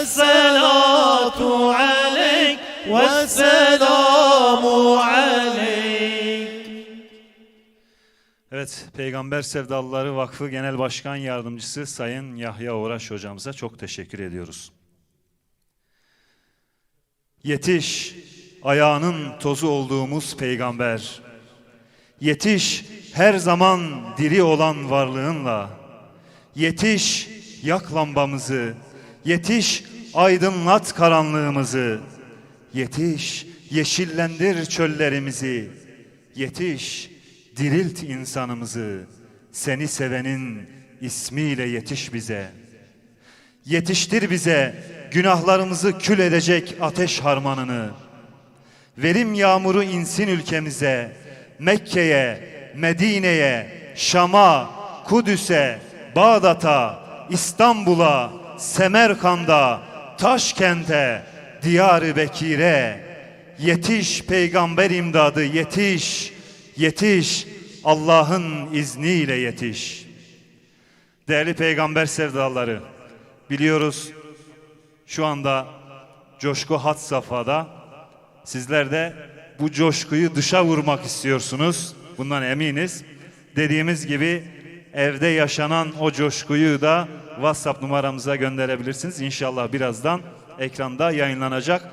Esselatu aleyk ve selamu aleyk. Evet, Peygamber Sevdalıları Vakfı Genel Başkan Yardımcısı Sayın Yahya Uğraş hocamıza çok teşekkür ediyoruz. Yetiş, ayağının tozu olduğumuz peygamber. Yetiş, her zaman diri olan varlığınla. Yetiş, yak lambamızı. Yetiş, aydınlat karanlığımızı. Yetiş, yeşillendir çöllerimizi. Yetiş, dirilt insanımızı. Seni sevenin ismiyle yetiş bize. Yetiştir bize günahlarımızı kül edecek ateş harmanını. Verim yağmuru insin ülkemize. Mekke'ye, Medine'ye, Şam'a, Kudüs'e, Bağdat'a, İstanbul'a, Semerkand'a, Taşkent'e, Diyar-ı Bekir'e. Yetiş peygamber imdadı, yetiş, yetiş, Allah'ın izniyle yetiş. Değerli peygamber sevdalıları, biliyoruz şu anda coşku had safhada. Sizler de bu coşkuyu dışa vurmak istiyorsunuz. Bundan eminiz. Dediğimiz gibi evde yaşanan o coşkuyu da WhatsApp numaramıza gönderebilirsiniz. İnşallah birazdan ekranda yayınlanacak.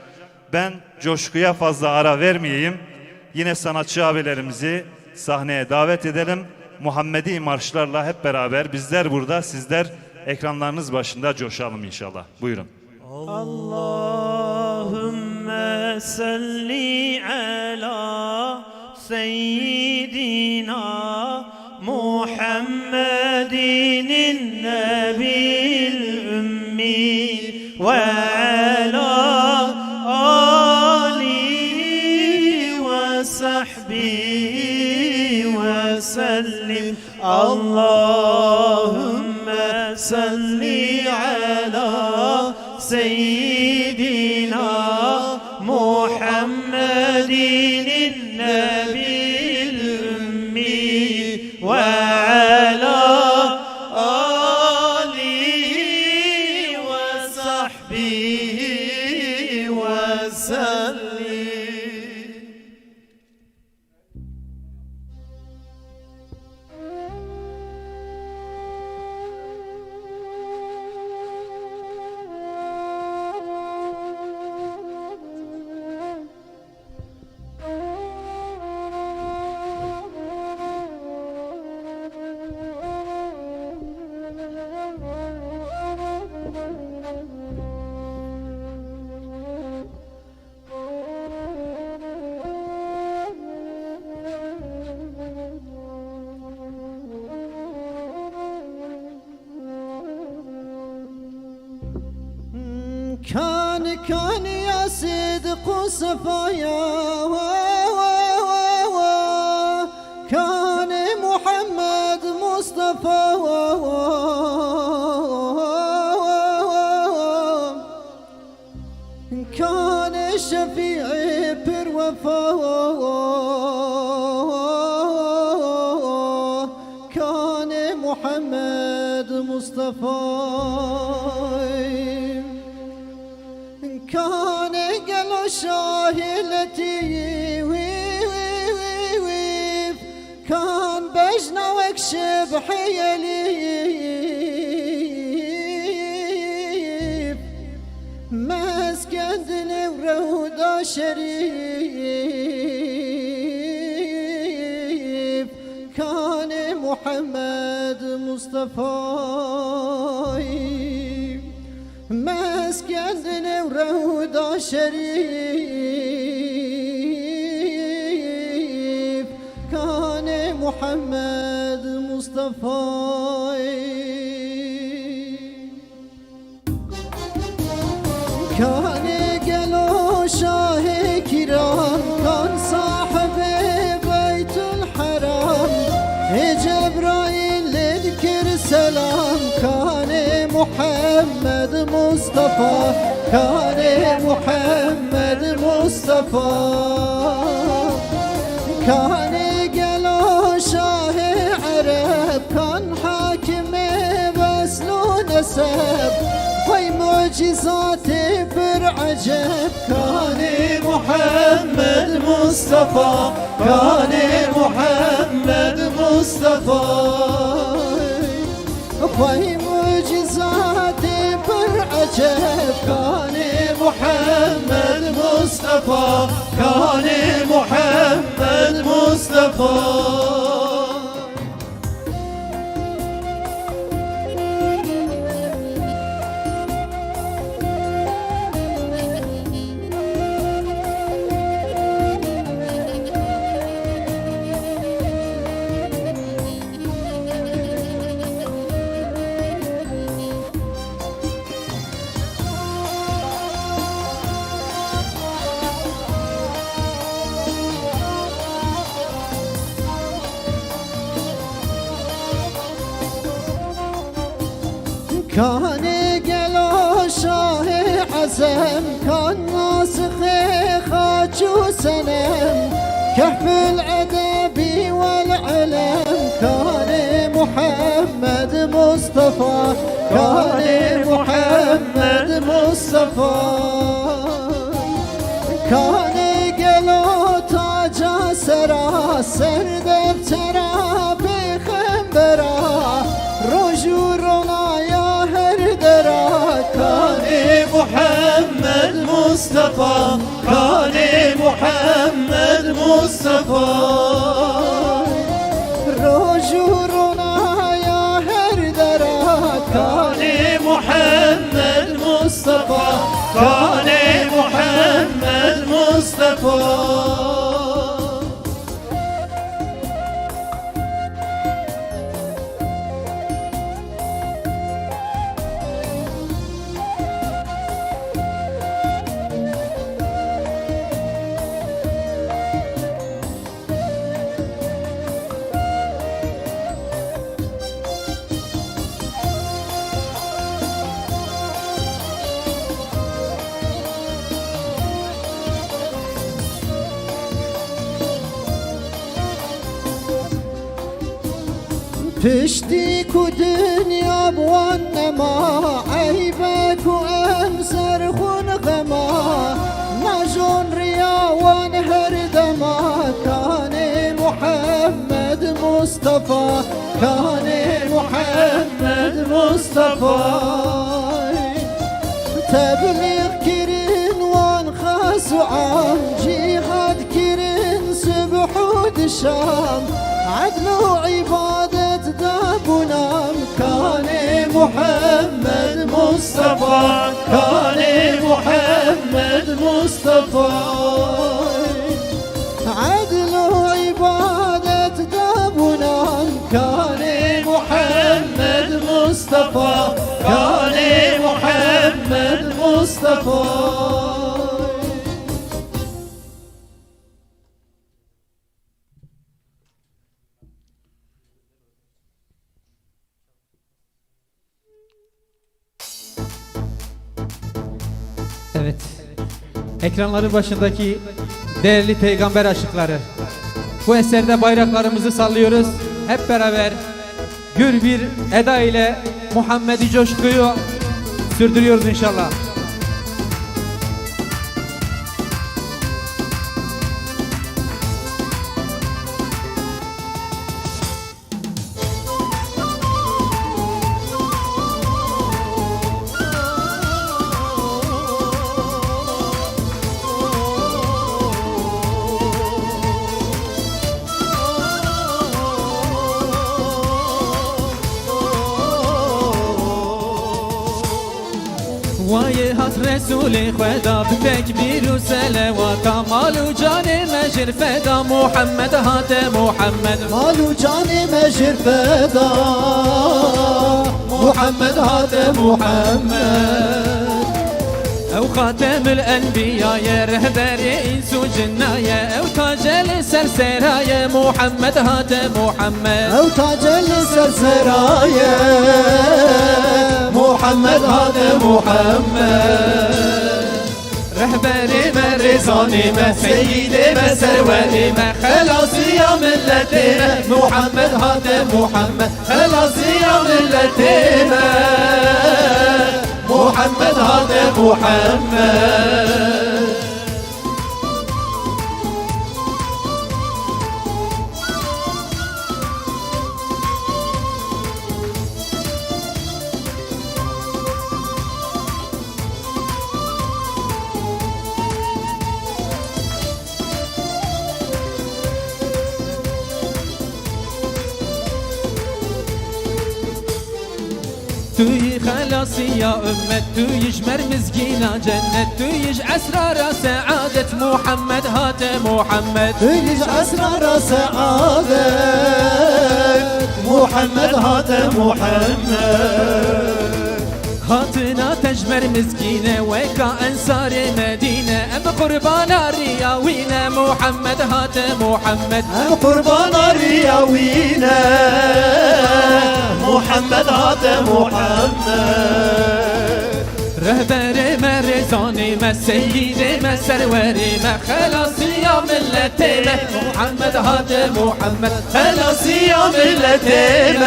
Ben coşkuya fazla ara vermeyeyim. Yine sanatçı abilerimizi sahneye davet edelim. Muhammedi marşlarla hep beraber bizler burada, sizler ekranlarınız başında coşalım inşallah. Buyurun. Allahümme salli ala seyyidina Muhammedin nebil ümmi ve ala alihi ve sahbihi ve sellim. Allahümme salli ala seyyidina Muhammedin nebil ümmi ve ala alihi ve sahbihi ve sellim. كان يا صدق صفايا كان محمد مصطفى كان الشفيع بر وفا كان محمد مصطفى كان قل شاهلتي كان بجنا واكشف حيلي مسكندني وروضة شريف كان محمد Mustafa'yı Mesken Nevruda Şerif Kane Muhammed Mustafa'yı Kane gelo Şah-ı Kiram Kan sahibi Beytül Haram Cebrail ledkir selam Kane Muhammed Mustafa Kane Muhammed Mustafa Kane gelo Şah-ı Arab Kan hakimi veslu neseb Vay mucizatı bir acep Kane Muhammed Mustafa Kane Muhammed Mustafa Vay mucizatı bir acep Kane Muhammed Mustafa Kane Muhammed Mustafa Kane gelo Şah-ı Azam Kan nasıh-ı Haçu Senem Kehfül edebi vel alem Kane Muhammed Mustafa Kane Muhammed Mustafa Kane gelo taca sera Serdep tera Peygambera Rojurunaya her dera Kane Muhammed Mustafa Kane Muhammed Mustafa Rojurunaya her dera Kane Muhammed Mustafa Kane Muhammed Mustafa پشتی کو دنیا بوان نما عیبه کو امسر خون غما نجون ریاوان هر دما کان محمد مصطفى کان محمد مصطفى تبلیغ کرن وان خاص عام جهاد کرن سبح و دشام عدل و عبادت دابنام كان محمد مصطفى كان محمد مصطفى عدل و عبادت دابنام كان محمد مصطفى كان محمد مصطفى Evet, ekranların başındaki değerli peygamber aşıkları, bu eserde bayraklarımızı sallıyoruz. Hep beraber gür bir eda ile Muhammedi coşkuyu sürdürüyoruz inşallah. رسول خدا بتكبير وسلوات مال وجان مجر فدا محمد هات محمد مال وجاني مجر فدا محمد هذا محمد او خاتم الانبياء يا رهبر انس وجنة او تاج السرسرة يا محمد هات محمد او تاج السرسرايا محمد هذا محمد رهبري مرزاني ما سيدي ما سروري ما خلاصي يا ملتي محمد هذا محمد خلاصي يا ملتي محمد هذا محمد توي خلاصي يا أمة تويج مرمزقينا جنة تويج أسرار سعادة محمد هات محمد تيج أسرار سعادة محمد هذا محمد هاتنا تجمر مسكينة ويكا أنصار مدينة أم قربان الرياوينا محمد هات محمد قربان الرياوينا محمد هذا محمد رهبر مرزاني ما سيدي ما سروري ما خلاصي يا ملتي محمد هذا محمد خلاصي يا ملتي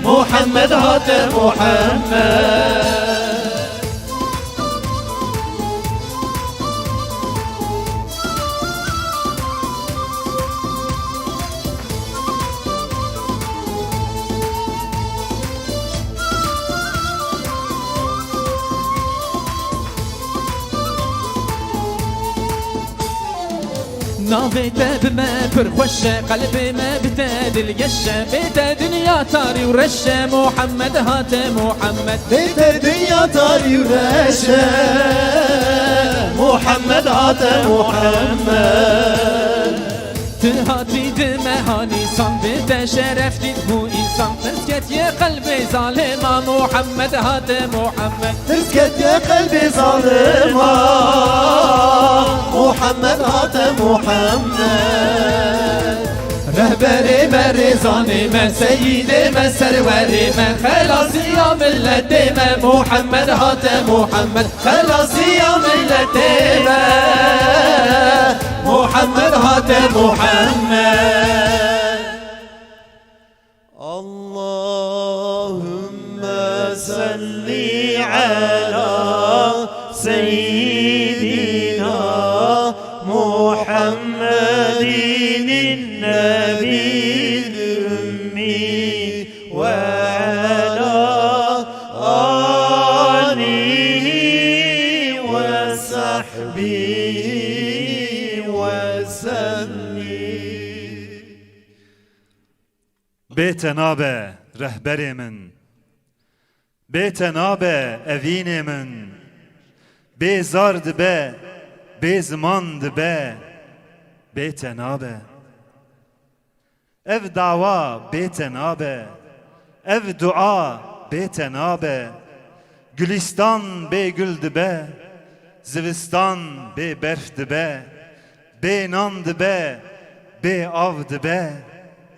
محمد هذا محمد نافيته بما برخوشة قلبي ما بتاد القشة بيت دنيا طاري ورشة محمد هات محمد بيت الدنيا طاري ورشة محمد هذا محمد تهاتي دمهاني صن بيت شرفتي تبو إنسان تسكت يا قلبي ظالمة محمد هات محمد تسكت يا قلبي ظالمة محمد هذا محمد رهبري مرزاني ما سيدي ما سروري ما خلاصي يا ملتي ما محمد هات محمد خلاصي يا ملتي محمد هذا محمد اللهم صل على سيدنا محمد النبي الأمي وعلى آله وصحبه وسلم بيت نابه رهبري من بيت نابه evînê min bê zar dibe bê ziman dibe bête nabe ev dava bête nabe ev dua bête nabe gülistan bê gül dibe zivistan bê berf dibe bê nan dibe bê av dibe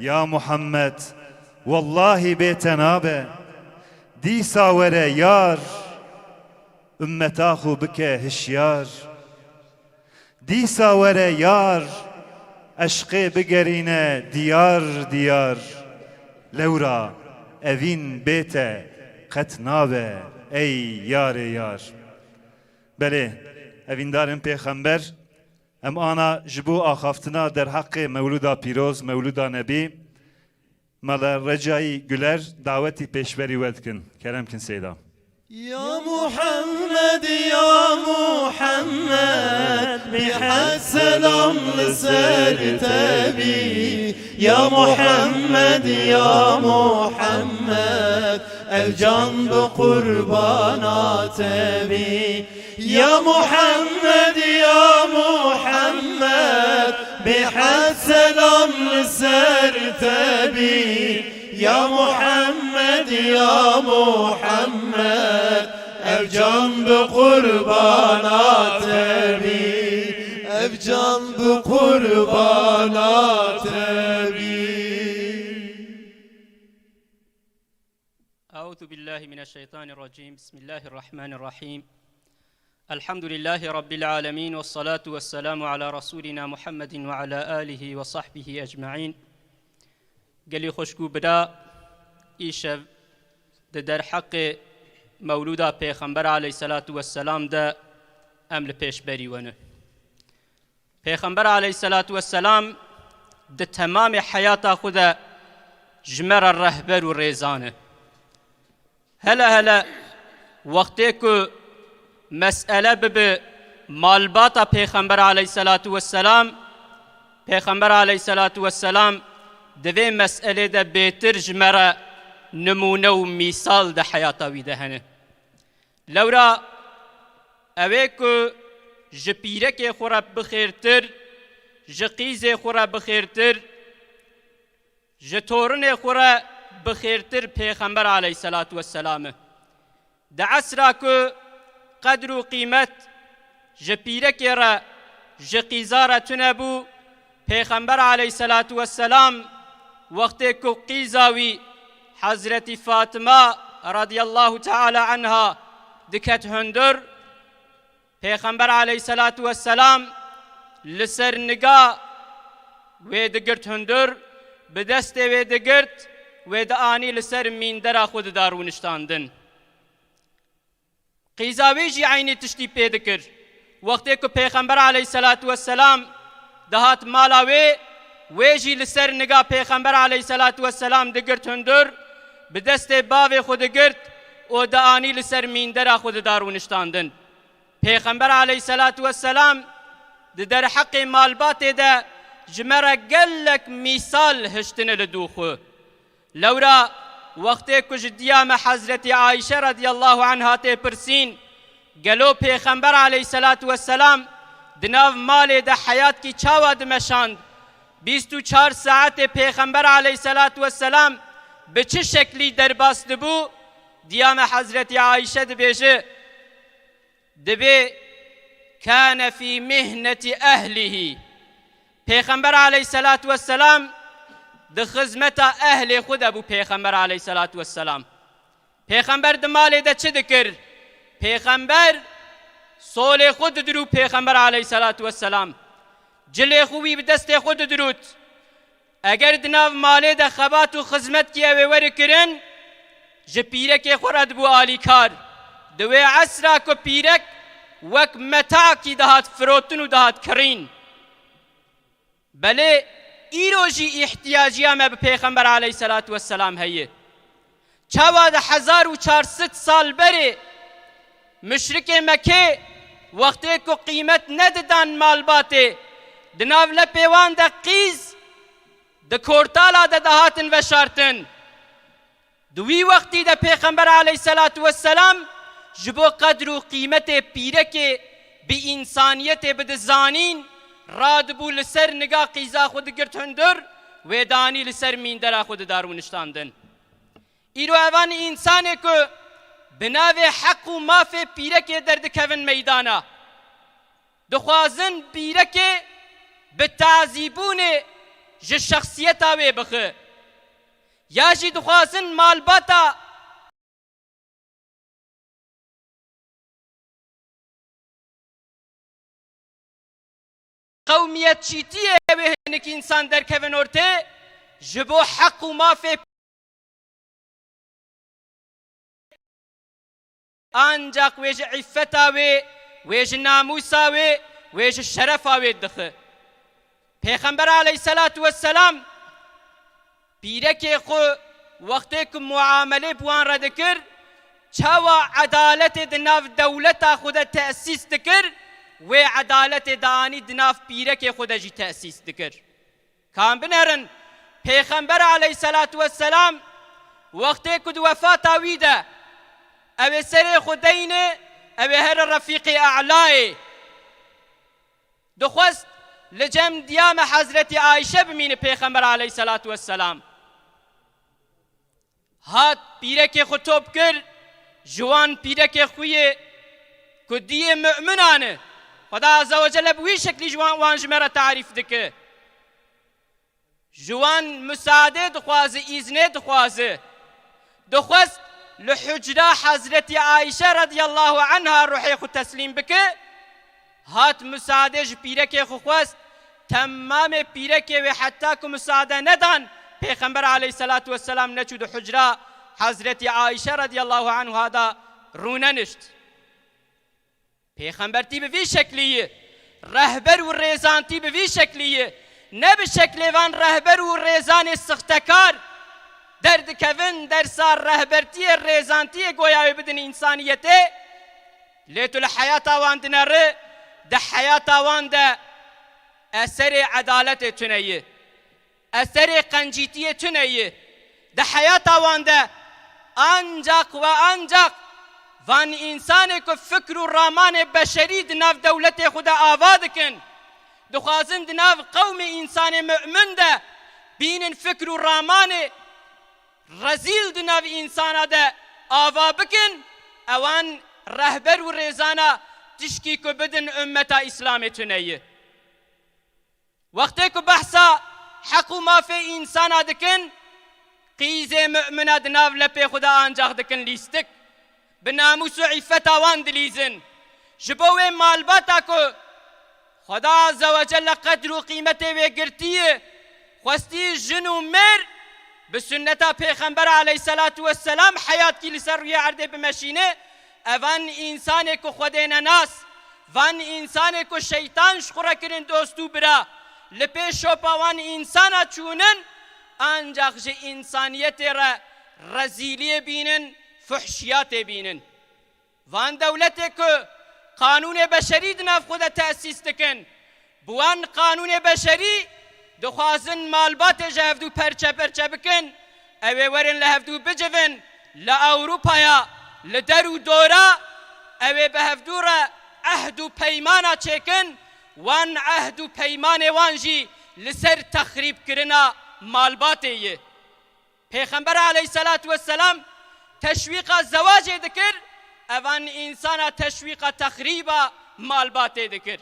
ya Muhammed vallahi bête nabe دیسا وره یار امتا خو بکه هشیار دیسا وره یار عشقه بگرینه دیار دیار لورا اوین بیته قط نابه ای یار یار بله اوین دارن پیغمبر ام آنا جبو آخافتنا در حق مولودا پیروز مولودا نبی مالا رجایی گلر دعوتی پیشبری ودکن کرم کن سیدا يا محمد يا محمد بحق سلام لسر تبي يا محمد يا محمد الجان بقربانات بي يا محمد يا محمد بحد سلام لسر تبي يا محمد يا محمد الجان بقربانات بي الجان بقربانات بي. أعوذ بالله من الشيطان الرجيم. بسم الله الرحمن الرحيم. الحمد لله رب العالمين والصلاة والسلام على رسولنا محمد وعلى آله وصحبه أجمعين. قال لي خشكو بدا إيشف در حق مولودا پیغمبر علیه الصلاة والسلام ده أمل پیش بری ونه. پیغمبر علیه الصلاة والسلام ده تمام حياة خود جمر الرهبر و ریزانه. هلا وقتی که مسئله به مالبات پیغمبر علیه الصلاة والسلام، پیغمبر علیه الصلاة والسلام دوی مسئله ده بهتر جمره نمونه و مثال ده حیاتاوی دهنه. لورا اوه که جپیرک خورا بخیرتر، جقیز خورا بخیرتر، جتورن خورا بخیرتر پیغمبر علیه الصلاة والسلام. ده عصرا که قدر و قیمت جپیرک را جقیزا تنبو پیغمبر علیه الصلاة والسلام وقتی که قیزاوی حضرت فاطمه رضی الله تعالی عنها دکت هندر، پیغمبر علیه الصلاة والسلام لسر نگاه و دگرت هندر به دست و دگرت و دعانی لسر میندر خود دارونشتاندن. قیزاوی جی عینی تشتی پیدا کرد وقتی که پیغمبر علیه الصلاة والسلام دهات مالاوی ویجی لسر نگاه پیغمبر علیه الصلاة والسلام دگرت هندر به دست باوی خود گرد و دعانی لسر میندر خود دارونشتاندن. پیغمبر علیه الصلاة والسلام در حق مالبات ده جمره گلک مثال هشتن لدوخو. لورا وقتی که جدیام حضرت عایشه رضی الله عنها ته پرسین گلو پیغمبر علیه الصلاة والسلام دناو مال ده حیات کی چاوا دمشاند 24 ساعت پیغمبر علیه الصلاة والسلام به چه شکلی درباست بو؟ دیام حضرت عایشه دبیجه دبی کان فی مهنت اهله. پیغمبر علیه الصلاة والسلام ده خدمت اهل خود ابو پیغمبر علیه الصلاة والسلام. پیغمبر دمال ده چه دکر؟ پیغمبر سول خود درو پیغمبر علیه الصلاة والسلام جل خوبی به دست خود درود. اگر دناو ماله ده خبات و خدمت کی اوه ور کرن جه پیرک خورد بو آلی کار دوی عصرا که پیرک وک متاع کی دهات فروتن و دهات کرین. بله ایرو جی احتیاجی همه به پیغمبر علیه الصلاة والسلام هیه. چاوا ده 1400 سال بره مشرک مکه وقتی که قیمت نددن مالباته دناو لپیوان ده قیز ده کورتالا ده دهاتن و شارتن. دوی وقتی ده پیغمبر علیه الصلاة والسلام جبو قدر و قیمت پیرک بی انسانیت بدزانین راد بو لسر نگاه قیزا خود گرت هندر و دانی لسر میندر خود دارونشتاندن. ایرو اوان انسانه که بناوه حق و مافه پیرک درد کون میدانا دخوازن پیرک به تعذیبون جه شخصیت آوه بخه یا جی دخوازن مالباتا قومیت چیتیه به هنک انسان در کون ارته جبو حق و مافه آنجاق ویج عفتا ویج ناموسا ویج شرفا دخه. پیغمبر علیه الصلاة والسلام پیرک خو وقتی که معامله بوان را دکر چاوا عدالت دناف دولت خود تأسیس دکر و عدالت دانی دناف پیرک خود جی تأسیس دکر. کام بنهرن پیغمبر علیه الصلاة والسلام وقتی که دو وفات آویده او سر خودینه او هر رفیق اعلای دخواست لجم دیام حضرت عایشه بمینه پیغمبر علیه الصلاة والسلام هات پیرک خطوب کرد جوان پیرک خویه که دیه مؤمنانه خدا عز و جل بوی شکلی جوان وانج مرا تعریف دکه جوان مساعده دخوازه ایزنه دخوازه دخواست لحجرة حضرت عائشة رضي الله عنها روحي خو تسليم بك هات مساعدة بيرك خو خواست تمام بيرك وحتى كو مساعدة ندان پیغمبر عليه الصلاة والسلام نچود حجرة حضرت عائشة رضي الله عنها هذا روننشت پیغمبرتی به وی شکلیه رهبر و ریزانتی به وی شکلیه نه به شکل وان رهبر و ریزان سختکار درد کون در سار رهبرتی ریزانتی گویا بدن انسانیته لیتو الحیات وان دنره ده حیات وان ده اثر عدالت تنیه اثر قنجیتی تنیه ده حیات وان ده انجاق و انجاق وان انسان کو فکر و رامان بشری دناف دولت خدا آباد کن دخوازن دناف قوم انسان مؤمن ده بین فکر و رامان رزیل دناف انسان ده آوا بکن اوان رهبر و ریزانا تشکی کو بدن امتا اسلام تنیه وقتی کو بحثا حق و مافی انسان دکن قیز مؤمن دناف لپی خدا آنجاق دکن لیستک بناموس و عفت آوان دلیزن جبوه مالباتا کو خدا عز و جل قدر و قیمت و گرتیه خواستی جن و مر بسنتا پیغمبر علیه الصلاة والسلام حیات کی لسر روی عرده بمشینه اوان انسان کو خودین ناس وان انسان کو شیطان شخورا کرن دوستو برا لپی شوپا وان انسانا چونن انجاق جه انسانیت را رزیلی بینن فحشیات بینن وان دولت که قانون بشری دناف خود تأسیس دکن بوان قانون بشری دخوازن مالبات جهفدو پرچه پرچه بکن اوه ورن لهفدو بجون لأوروپایا لدرو دورا اوه بهفدو را عهد و پیمانا چکن وان عهد و پیمان وانجی لسر تخریب کرنا مالبات یه پیغمبر علیه الصلاة والسلام تشویق زواج دکر اوان انسان تشویق تخریب مالبات دکر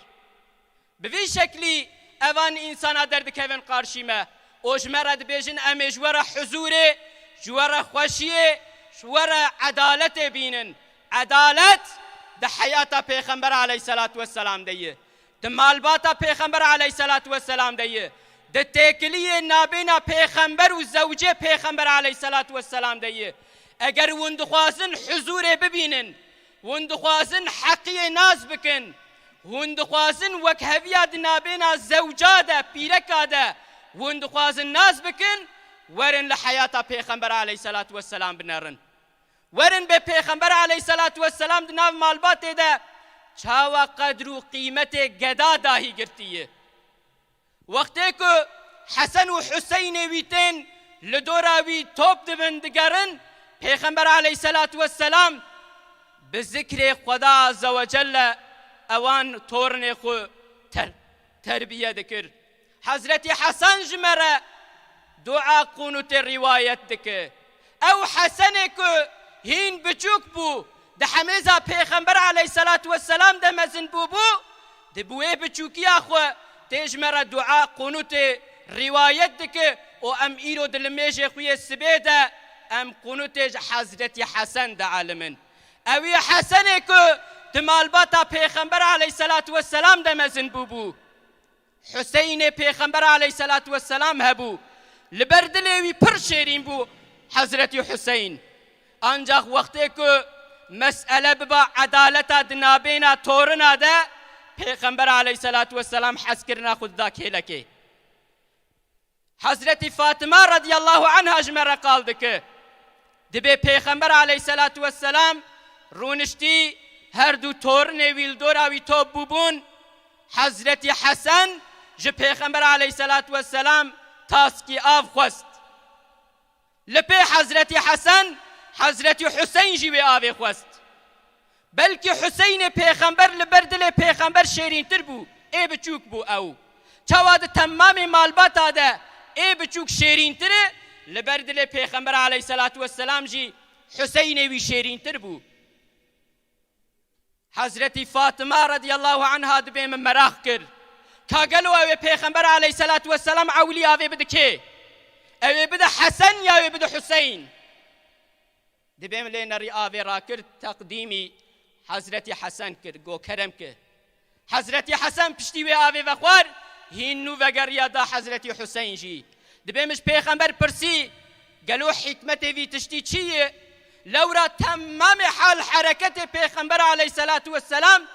بوی شکلی اوان انسان درد کون قارشیمه اوجمرد بیجن امی جوار حضور جوار خوشیه جوار عدالت بینن عدالت ده حیات پیغمبر علیه الصلاة والسلام دیه ده مالبات پیغمبر علیه الصلاة والسلام دیه ده تکلی نابینا پیغمبر و زوجه پیغمبر علیه الصلاة والسلام دیه اگر وندخوازن حضور ببینن وندخوازن حقی ناز بکن وندخوازن وک هویاد نابینا زوجاده پیرکاده وندخوازن ناز بکن ورن لحیاتا پیغمبر علیه الصلاة والسلام بنرن ورن به پیغمبر علیه الصلاة والسلام دناو مالبات ده چاوا قدر و قیمت گدا داهی گرتیه وقتی که حسن و حسین ویتین لدوراوی توب دبندگرن پیغمبر علیه الصلاة والسلام به ذکر خدا عز و جل اوان تورن خو تربیه دکر حضرت حسن جمره دعا قنوت روایت دکه او حسن که هین بچوک بو ده حمیزه پیغمبر علیه الصلاة والسلام ده مزن بو ده بوه بچوکی اخو تجمره دعا قنوت روایت دکه و ام ایرو دلمیج خوی سبیده ام قنوت حضرت حسن ده عالمن اوی حسن که تمالباتا پیغمبر علیه الصلاة والسلام ده مزن بو حسین پیغمبر علیه الصلاة والسلام هبو لبردلوی پر شیرین بو حضرت حسین انجاق وقتی که مسئله ببا عدالتا دنابینا تورنا ده پیغمبر علیه الصلاة والسلام حس کرنا خود دا کهلکه حضرت فاطمه رضی الله عنها جمره قال دکه دبی پیغمبر علیه الصلاة والسلام رونشتی هر دو تورن ویل دوراوی توب بوبون حضرت حسن جه پیغمبر علیه الصلاة والسلام تاسکی آف خواست لپی حضرت حسن حضرت حسین جی وی آوی خواست بلکه حسین پیغمبر لبر دل پیغمبر شیرین تر بو ای بچوک بو او چواد تمام مالبات آده ای بچوک شیرین تره لبر دل پیغمبر علیه الصلاة والسلام جی حسین وی شیرین تر بو حضرت فاطمه رضی الله عنها دبی من مراخ کر کاگلو اوی پیغمبر علیه الصلاة والسلام اولی اوی بده که اوی بده حسن یا اوی بده حسین دبیم لین ری اوی را کرد تقدیمی حضرت حسن کرد گو کرم که حضرت حسن پشتی وی اوی وخوار هینو وگریا دا حضرت حسین جی دبیمش پیغمبر پرسی گلو حکمت وی تشتی چیه لورا تمام حال حرکت پیغمبر علیه الصلاة والسلام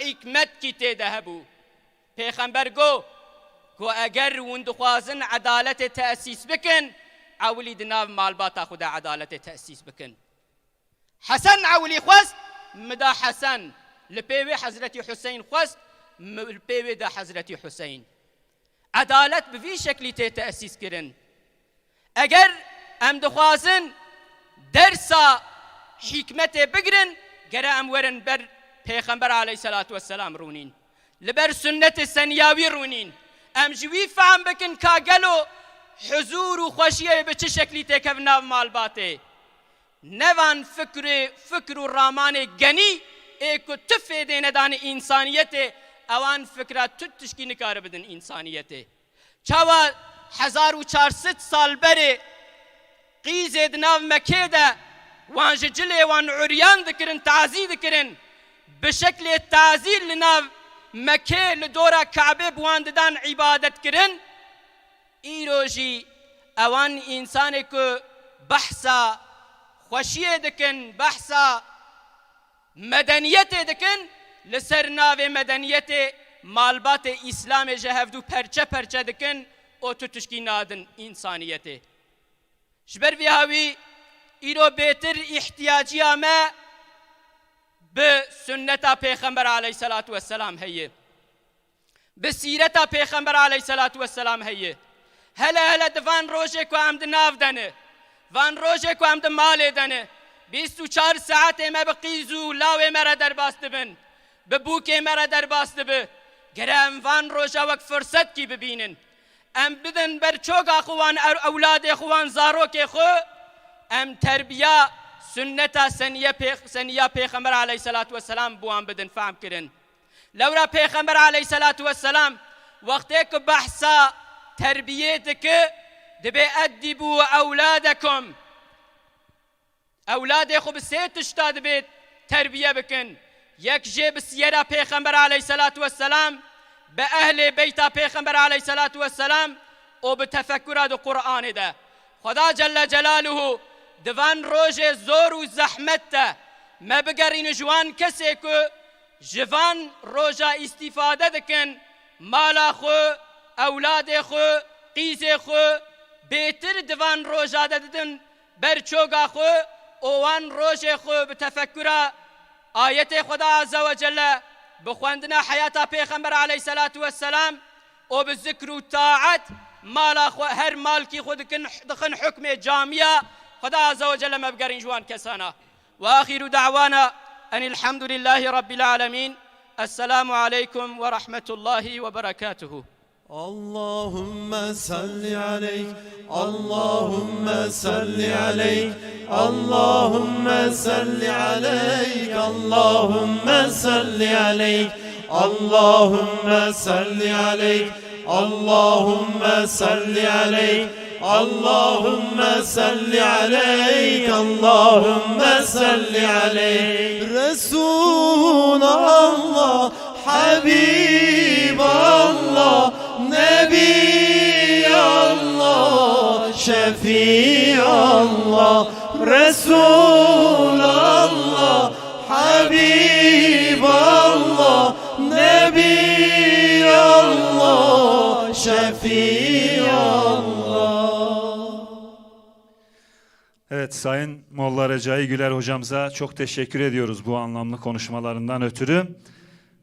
حکمت کی تیده بو پیغمبر گو اگر وندخوازن عدالت تأسیس بکن اولی دناو مالباتا خدا عدالت تأسیس بکن حسن اولی خواست مدا حسن لپیوی حضرت حسین خواست لپیوی دا حضرت حسین عدالت بوی شکلی تأسیس کرن اگر ام دخوازن درسا حکمت بگرن گره ام ورن بر پیغمبر علیه الصلاة والسلام رونین لبر سنت سنیاوی رونین ام جوی فهم بکن کاگلو حضور و خوشیه به چه شکلی تکف ناو مالباته نوان فکر و رامان گنی ایکو تفیده ندان انسانیت اوان فکرات تشکی نکاره بدن انسانیت چاوا 1400 سال بره قیز ناو مکه ده وان جله وان عریان دکرن تعزی دکرن بشکل تعزی لناو مکه لدورا کعبه بوانددان عبادت کرن ایروجی اوان انسان کو بحثا خوشیه دکن بحثا مدنیت دکن لسر ناو مدنیت مالبات اسلام جهفدو پرچه دکن او تو تشکی نادن انسانیت شبر وی هاوی ایرو بهتر احتیاجی ما به سنت پیغمبر علیه الصلاة والسلام هیه به سیرت پیغمبر علیه الصلاة والسلام هیه هلا دوان روزه کو هم ناف دنه وان روزه کو هم مال دنه 24 ساعت ما بقیزو لاو مرا در باست بن به بوک مرا در باست به گرم وان روزه وقت فرصت کی ببینن ام بدن بر چوک اخوان اولاد اخوان زاروک خو ام تربیه سنت سنیه پیغمبر علیه الصلاة والسلام بوان بدن فهم کرن لورا پیغمبر علیه الصلاة والسلام وقتی که بحثا تربیت که دبی ادبو اولادکم اولاد خو بسه تشتا دبی تربیه بکن یک جه بسیره پیغمبر علیه الصلاة والسلام به اهل بیت پیغمبر علیه الصلاة والسلام او به تفکر دو قرآن ده خدا جل جلاله دوان روز زور و زحمت تا ما بگرین جوان کسی که جوان روزا استفاده دکن مالا خو اولاد خو قیز خو بیتر دوان روزا دادن برچوگا خو اوان روز خو بتفکر آیت خدا عز و جل بخواندنا حیات پیغمبر علیه الصلاة والسلام او بذکر و طاعت مالا خو هر مال کی خود دخن حکم جامعه خدا عز و جل مبقرين جوان كسانا وآخر دعوانا أن الحمد لله رب العالمين السلام عليكم ورحمة الله وبركاته اللهم صل عليك اللهم صل عليك اللهم صل عليك اللهم صل عليك اللهم صل عليك اللهم صل عليك اللهم صل عليك اللهم صل عليك رسول الله حبيب الله نبي الله شفيع الله رسول الله حبيب الله نبي الله شفيع الله. Evet, Sayın Molla Recai Güler hocamıza çok teşekkür ediyoruz bu anlamlı konuşmalarından ötürü.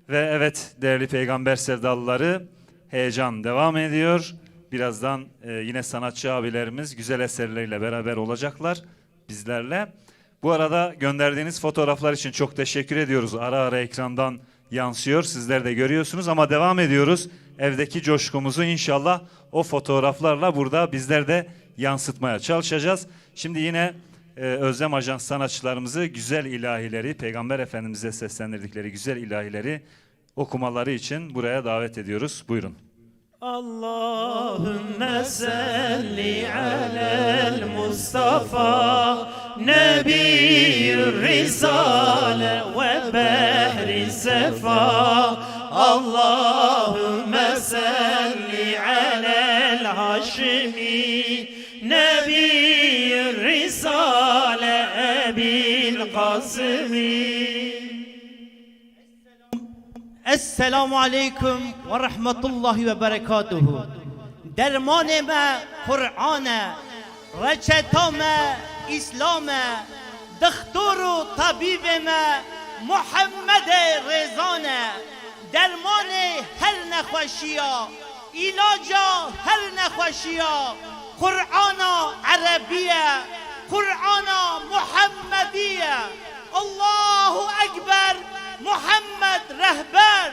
Ve evet değerli peygamber sevdalıları, heyecan devam ediyor. Birazdan yine sanatçı abilerimiz güzel eserleriyle beraber olacaklar bizlerle. Bu arada gönderdiğiniz fotoğraflar için çok teşekkür ediyoruz. Ara ara ekrandan yansıyor. Sizler de görüyorsunuz ama devam ediyoruz. Evdeki coşkumuzu inşallah o fotoğraflarla burada bizler de yansıtmaya çalışacağız. Şimdi yine Özlem Ajans sanatçılarımızı güzel ilahileri, Peygamber Efendimiz'e seslendirdikleri güzel ilahileri okumaları için buraya davet ediyoruz. Buyurun. Allahümme salli alel Mustafa Nebiyyür Risale ve behri sefa Allahümme salli alel Haşimi Nebiyyür Risale Ebil Kasimi. Esselamu aleyküm ve rahmetullahi ve berekatuhu. Dermanime Kur'an'e, reçetame İslam'e, doktoru tabibime Muhammed-e Rezane. Dermanı her nehoşiya, ilaca her nehoşiya, Kur'an'a Arabiye, Kur'an'a Muhammediye. Allahu Ekber, Muhammed rehber.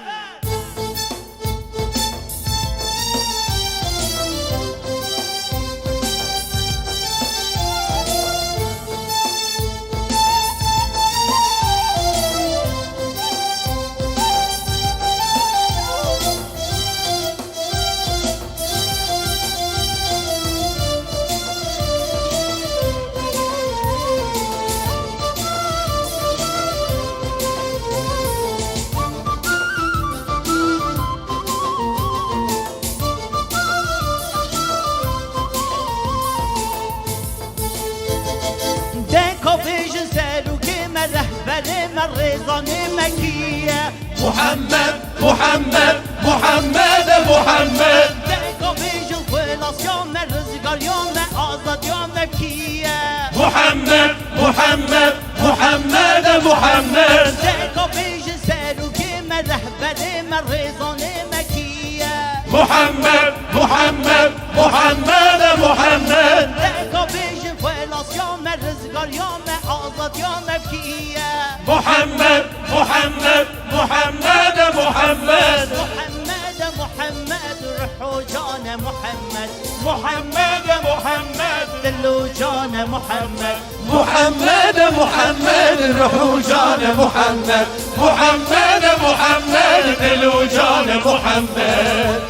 محمد محمد محمد محمد دقا بيج الخلاص يوم الرزق يوم آزاد يوم كيه محمد محمد محمد محمد دقا بيج سالوكي من رهبر من ريزان مكيه محمد محمد محمد محمد دقا بيج الخلاص يوم الرزق يوم آزاد يوم كيه محمد محمد محمد محمد محمد محمد روحو جان محمد محمد محمد دلو جان محمد محمد محمد روح جان محمد محمد محمد دلو جان محمد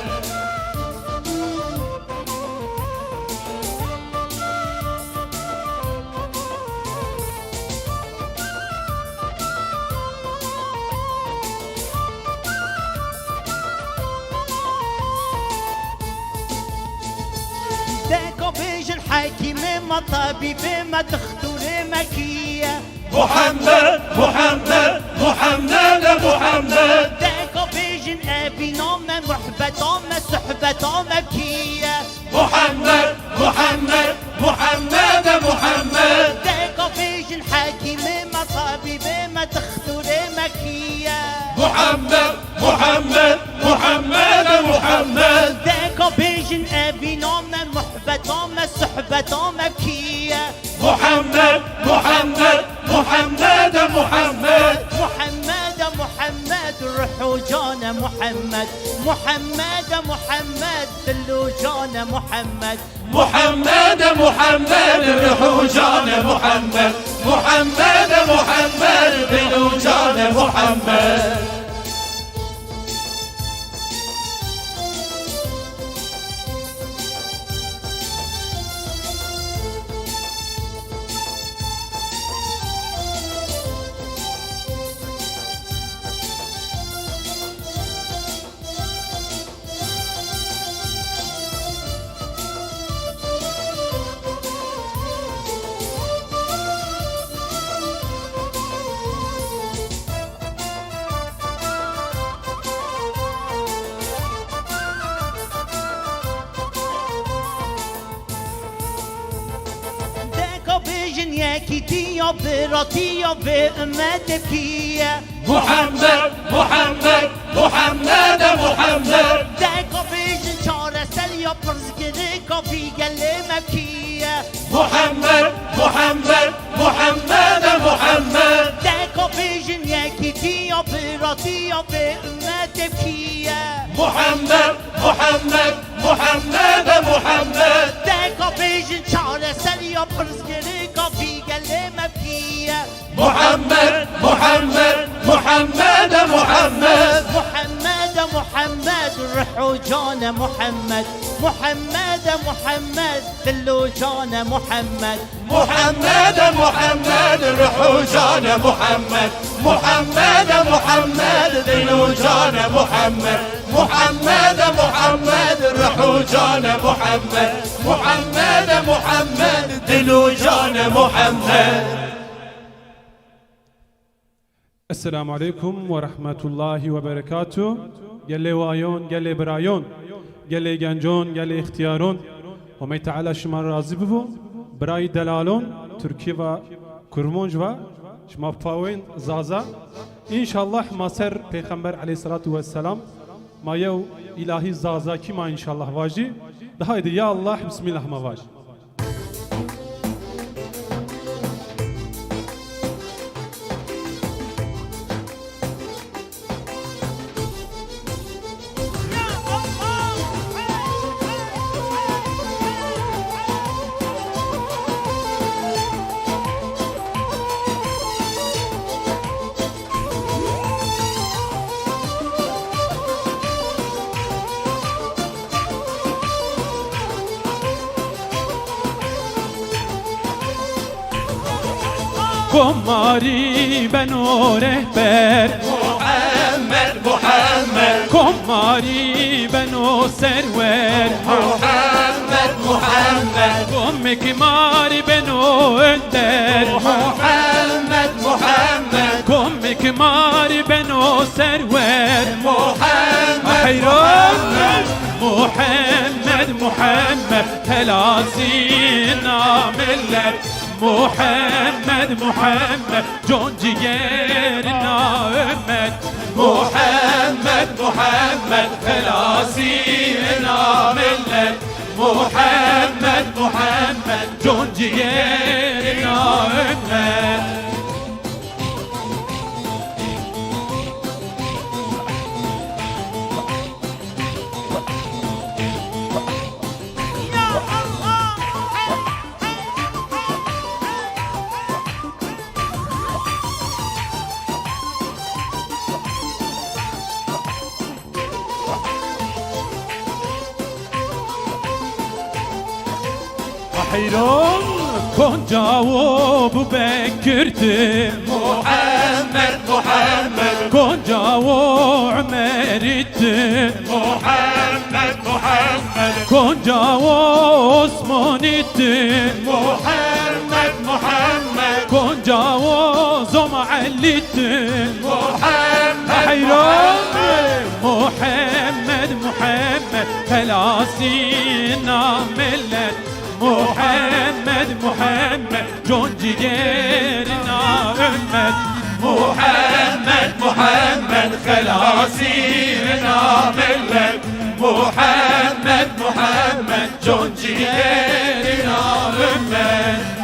دقا بيج الحكيم ما طبيب ما دختور مكيه محمد محمد محمد محمد دقا بيج ابي نام محبتام صحبتام مكيه محمد محمد محمد محمد دقا بيج الحكيم ما طبيب ما دختور مكيه محمد محمد محمد محمد دقا بيج ابي نام محبتام صحبتام مكيه محمد محمد محمد محمد محمد محمد روحو جان محمد محمد محمد دلو جان محمد محمد محمد روح جان محمد محمد محمد دلو جان محمد يا براتي يا بأمد كيه محمد محمد محمد محمد دقا بيجن چاره سل يا برزق أمة تبكية محمد محمد محمد محمد ديكا بيجن شعر سريا برزقري كافي قلي مبكية محمد محمد محمد محمد محمد محمد روحوا جانا محمد محمد محمد دلوا جانا محمد محمد محمد روحوا جانا محمد محمد محمد دلوا جانا محمد محمد محمد روحوا جانا محمد محمد محمد دلوا جانا محمد. السلام عليكم ورحمة الله وبركاته. قال وايون قال برايون قال جنجون قال اختيارون وما تعالى شما راضي ببو براي دلالون تركي و كرمونج و شما باوين زازا إن شاء الله ما سر پیغمبر عليه الصلاة والسلام ما يو إلهي زازا كما إن شاء الله واجي ده هيدي يا الله بسم الله ما واجي. كماري بنو رهبر محمد محمد كماري بنو سرور محمد محمد كم كماري بنو اندر محمد محمد كم كماري بنو سرور محمد حيران محمد محمد ثلاثين ملت محمد محمد جون جيرنا أمت محمد محمد ثلاثين ملت محمد محمد جون جيرنا أمت حيران كن جاوب بكرتي محمد محمد كن جاوب عمرتي محمد محمد كن جاوب عثمانيتي محمد محمد كن جاوب زمعلتي محمد حيران محمد محمد ثلاثين ملت محمد محمد جون جيرنا أمت محمد محمد ثلاثين ملت محمد محمد جون جيرنا أمت.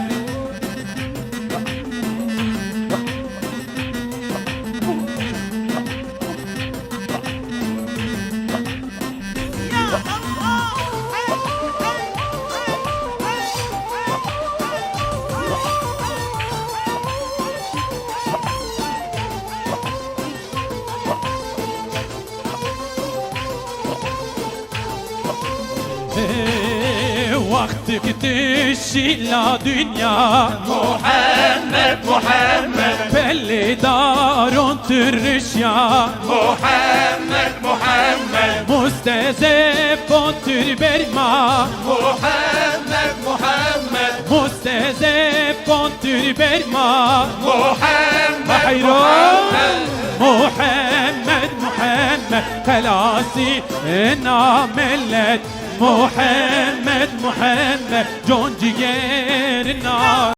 وقتك تشيل دنيا محمد محمد بلي دار ترشيا محمد محمد مستزف تربرما محمد محمد مستزف تربرما محمد حيران محمد محمد خلاصي انا ملت محمد محمد جون جيرنا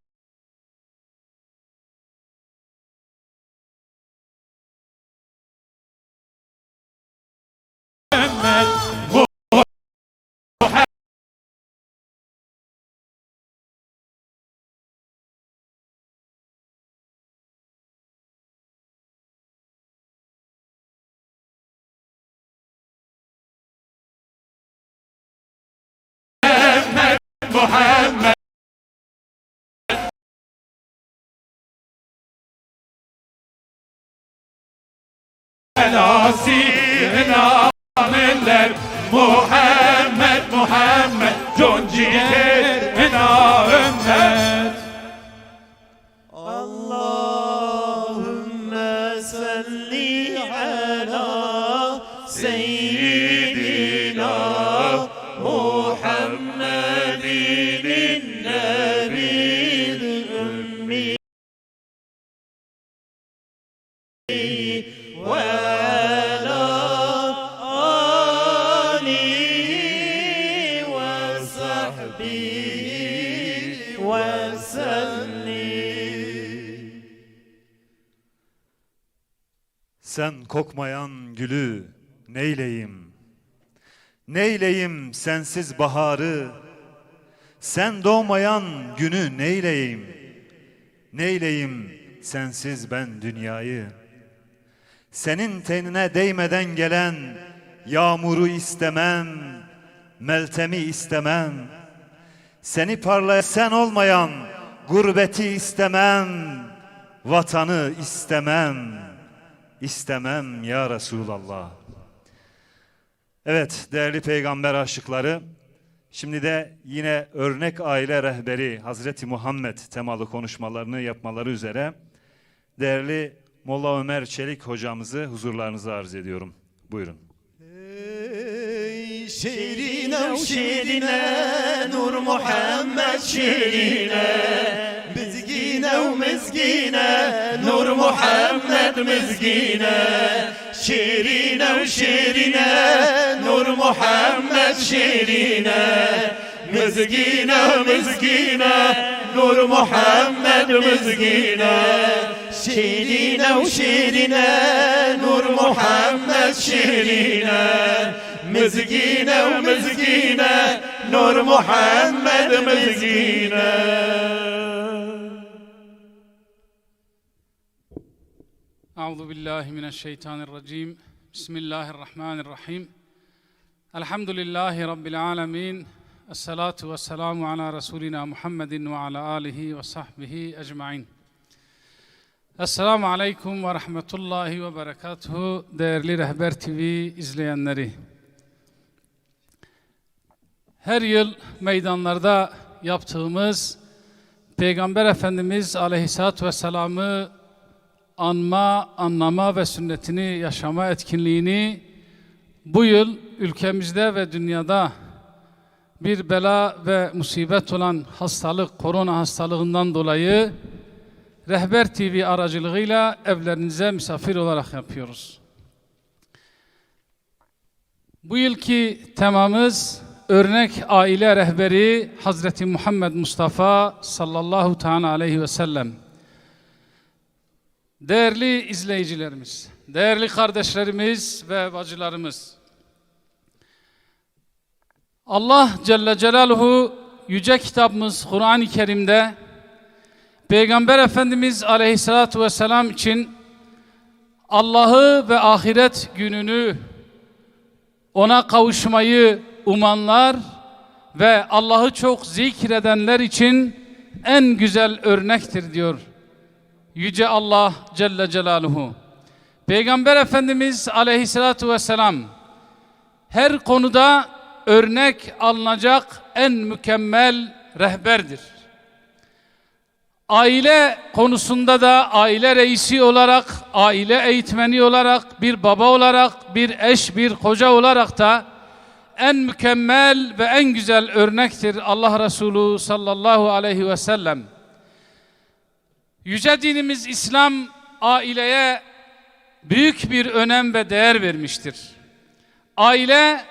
محمد Asina minler Muhammed Muhammed Can ciğerine ümmet Allahümme salli ala seyyidina Muhammedin nebil ümmi ve ala alihi ve sahbihi ve sellim. Sen kokmayan gülü neyleyim? Neyleyim sensiz baharı? Sen doğmayan günü neyleyim? Neyleyim sensiz ben dünyayı? Senin tenine değmeden gelen yağmuru istemem, meltemi istemem. Seni parlayan sen olmayan gurbeti istemem, vatanı istemem. İstemem ya Resulallah. Evet değerli peygamber aşıkları, şimdi de yine örnek aile rehberi Hazreti Muhammed temalı konuşmalarını yapmaları üzere değerli Molla Ömer Çelik hocamızı huzurlarınıza arz ediyorum. Buyurun. Şirine şirine Nur Muhammed şirine Mizgine mizgine Nur Muhammed mizgine Şirine şirine Nur Muhammed şirine Mizgine mizgine Nur Muhammed mizgine Şirine şirine Nur Muhammed şirine Mizgine mizgine Nur Muhammed mizgine. Euzu billahi mineşşeytanirracim. Bismillahirrahmanirrahim. Elhamdülillahi rabbil alamin. Esselatu vesselamu ala Resulina Muhammedin ve ala alihi ve sahbihi ecmaîn. Esselamu aleyküm ve rahmetullahi ve berekatuhu. Değerli Rehber TV izleyenleri. Her yıl meydanlarda yaptığımız Peygamber Efendimiz Aleyhisselatü Vesselam'ı anma, anlama ve sünnetini yaşama etkinliğini bu yıl ülkemizde ve dünyada bir bela ve musibet olan hastalık, korona hastalığından dolayı Rehber TV aracılığıyla evlerinize misafir olarak yapıyoruz. Bu yılki temamız örnek aile rehberi Hazreti Muhammed Mustafa sallallahu teala aleyhi ve sellem. Değerli izleyicilerimiz, değerli kardeşlerimiz ve bacılarımız, Allah Celle Celaluhu yüce kitabımız Kur'an-ı Kerim'de Peygamber Efendimiz Aleyhisselatü Vesselam için Allah'ı ve ahiret gününü, ona kavuşmayı umanlar ve Allah'ı çok zikredenler için en güzel örnektir diyor Yüce Allah Celle Celaluhu. Peygamber Efendimiz Aleyhisselatü Vesselam her konuda örnek alınacak en mükemmel rehberdir. Aile konusunda da aile reisi olarak, aile eğitmeni olarak, bir baba olarak, bir eş, bir koca olarak da en mükemmel ve en güzel örnektir Allah Resulü sallallahu aleyhi ve sellem. Yüce dinimiz İslam aileye büyük bir önem ve değer vermiştir. Aile,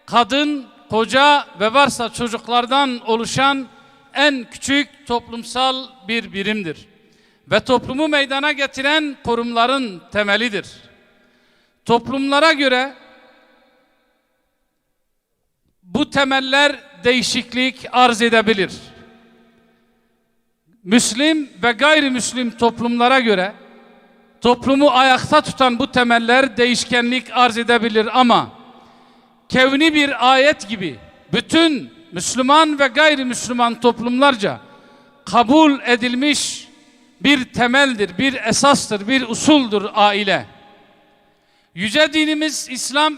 kadın, koca ve varsa çocuklardan oluşan en küçük toplumsal bir birimdir. Ve toplumu meydana getiren kurumların temelidir. Toplumlara göre bu temeller değişiklik arz edebilir. Müslim ve gayrimüslim toplumlara göre toplumu ayakta tutan bu temeller değişkenlik arz edebilir ama kevni bir ayet gibi bütün Müslüman ve gayrimüslim toplumlarca kabul edilmiş bir temeldir, bir esastır, bir usuldur aile. Yüce dinimiz İslam,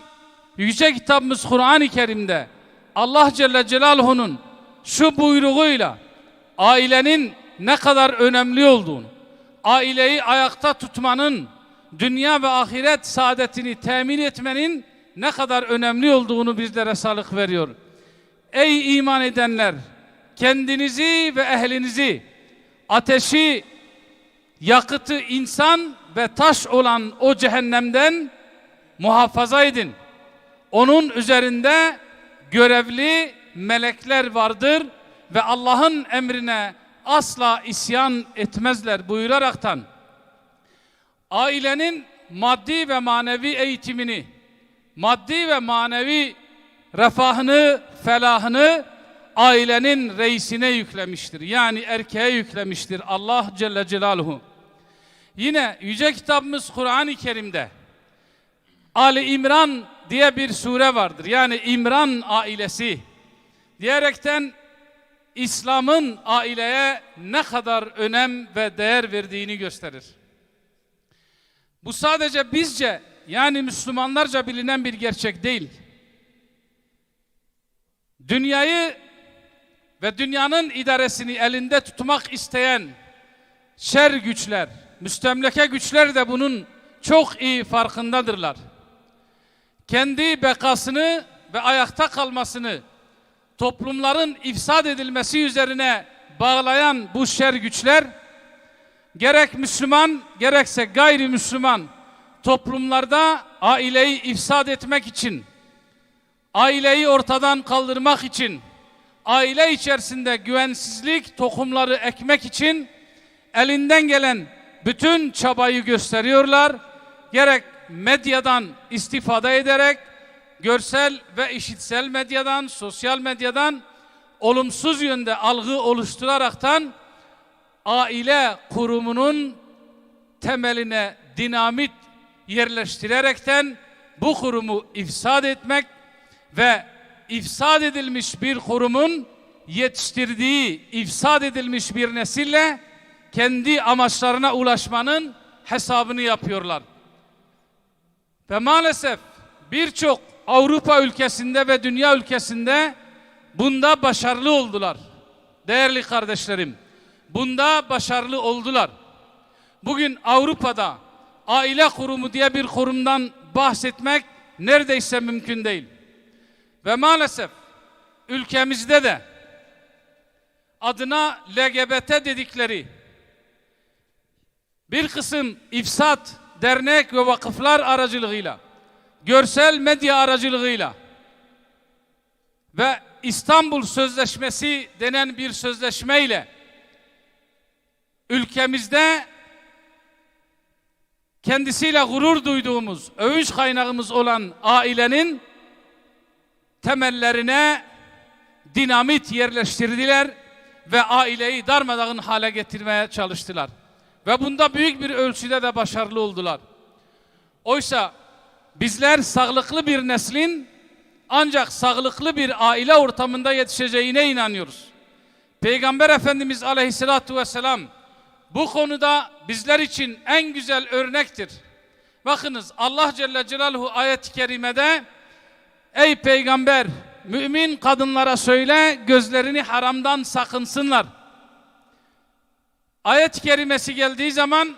yüce kitabımız Kur'an-ı Kerim'de Allah Celle Celaluhu'nun şu buyruğuyla ailenin ne kadar önemli olduğunu, aileyi ayakta tutmanın, dünya ve ahiret saadetini temin etmenin ne kadar önemli olduğunu bizlere salık veriyor. Ey iman edenler! Kendinizi ve ehlinizi ateşi, yakıtı insan ve taş olan o cehennemden muhafaza edin. Onun üzerinde görevli melekler vardır ve Allah'ın emrine asla isyan etmezler buyuraraktan ailenin maddi ve manevi eğitimini, maddi ve manevi refahını, felahını ailenin reisine yüklemiştir. Yani erkeğe yüklemiştir Allah Celle Celaluhu. Yine yüce kitabımız Kur'an-ı Kerim'de Ali İmran diye bir sure vardır. Yani İmran ailesi diyerekten İslam'ın aileye ne kadar önem ve değer verdiğini gösterir. Bu sadece bizce, yani Müslümanlarca bilinen bir gerçek değil. Dünyayı ve dünyanın idaresini elinde tutmak isteyen şer güçler, müstemleke güçler de bunun çok iyi farkındadırlar. Kendi bekasını ve ayakta kalmasını toplumların ifsad edilmesi üzerine bağlayan bu şer güçler gerek Müslüman gerekse gayrimüslim toplumlarda aileyi ifsad etmek için, aileyi ortadan kaldırmak için, aile içerisinde güvensizlik tohumları ekmek için elinden gelen bütün çabayı gösteriyorlar. Gerek medyadan istifade ederek, görsel ve işitsel medyadan, sosyal medyadan olumsuz yönde algı oluşturaraktan aile kurumunun temeline dinamit yerleştirerekten bu kurumu ifsad etmek ve ifsad edilmiş bir kurumun yetiştirdiği ifsad edilmiş bir nesille kendi amaçlarına ulaşmanın hesabını yapıyorlar. Ve maalesef birçok Avrupa ülkesinde ve dünya ülkesinde bunda başarılı oldular. Değerli kardeşlerim, bunda başarılı oldular. Bugün Avrupa'da aile kurumu diye bir kurumdan bahsetmek neredeyse mümkün değil. Ve maalesef ülkemizde de adına LGBT dedikleri bir kısım ifsat, dernek ve vakıflar aracılığıyla, görsel medya aracılığıyla ve İstanbul Sözleşmesi denen bir sözleşmeyle ülkemizde kendisiyle gurur duyduğumuz, övünç kaynağımız olan ailenin temellerine dinamit yerleştirdiler ve aileyi darmadağın hale getirmeye çalıştılar. Ve bunda büyük bir ölçüde de başarılı oldular. Oysa bizler sağlıklı bir neslin ancak sağlıklı bir aile ortamında yetişeceğine inanıyoruz. Peygamber Efendimiz Aleyhisselatü Vesselam bu konuda bizler için en güzel örnektir. Bakınız Allah Celle Celaluhu ayet-i kerimede ey peygamber mümin kadınlara söyle gözlerini haramdan sakınsınlar. Ayet-i kerimesi geldiği zaman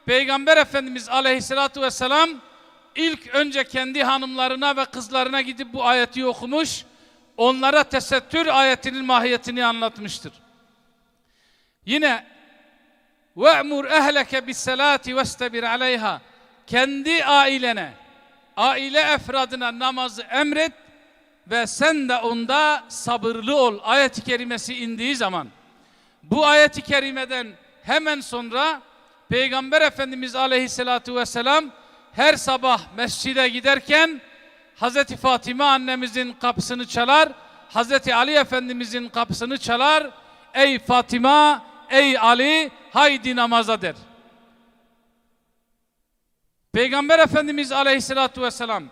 Peygamber Efendimiz Aleyhisselatü Vesselam ilk önce kendi hanımlarına ve kızlarına gidip bu ayeti okumuş, onlara tesettür ayetinin mahiyetini anlatmıştır. Yine ve'mur ehleke bis-salati vestabir aleyha, kendi ailene, aile efradına namazı emret ve sen de onda sabırlı ol ayet-i kerimesi indiği zaman bu ayet-i kerimeden hemen sonra Peygamber Efendimiz Aleyhisselatü Vesselam her sabah mescide giderken Hazreti Fatıma annemizin kapısını çalar, Hazreti Ali Efendimizin kapısını çalar, ey Fatıma, ey Ali, haydi namaza der. Peygamber Efendimiz Aleyhisselatü Vesselam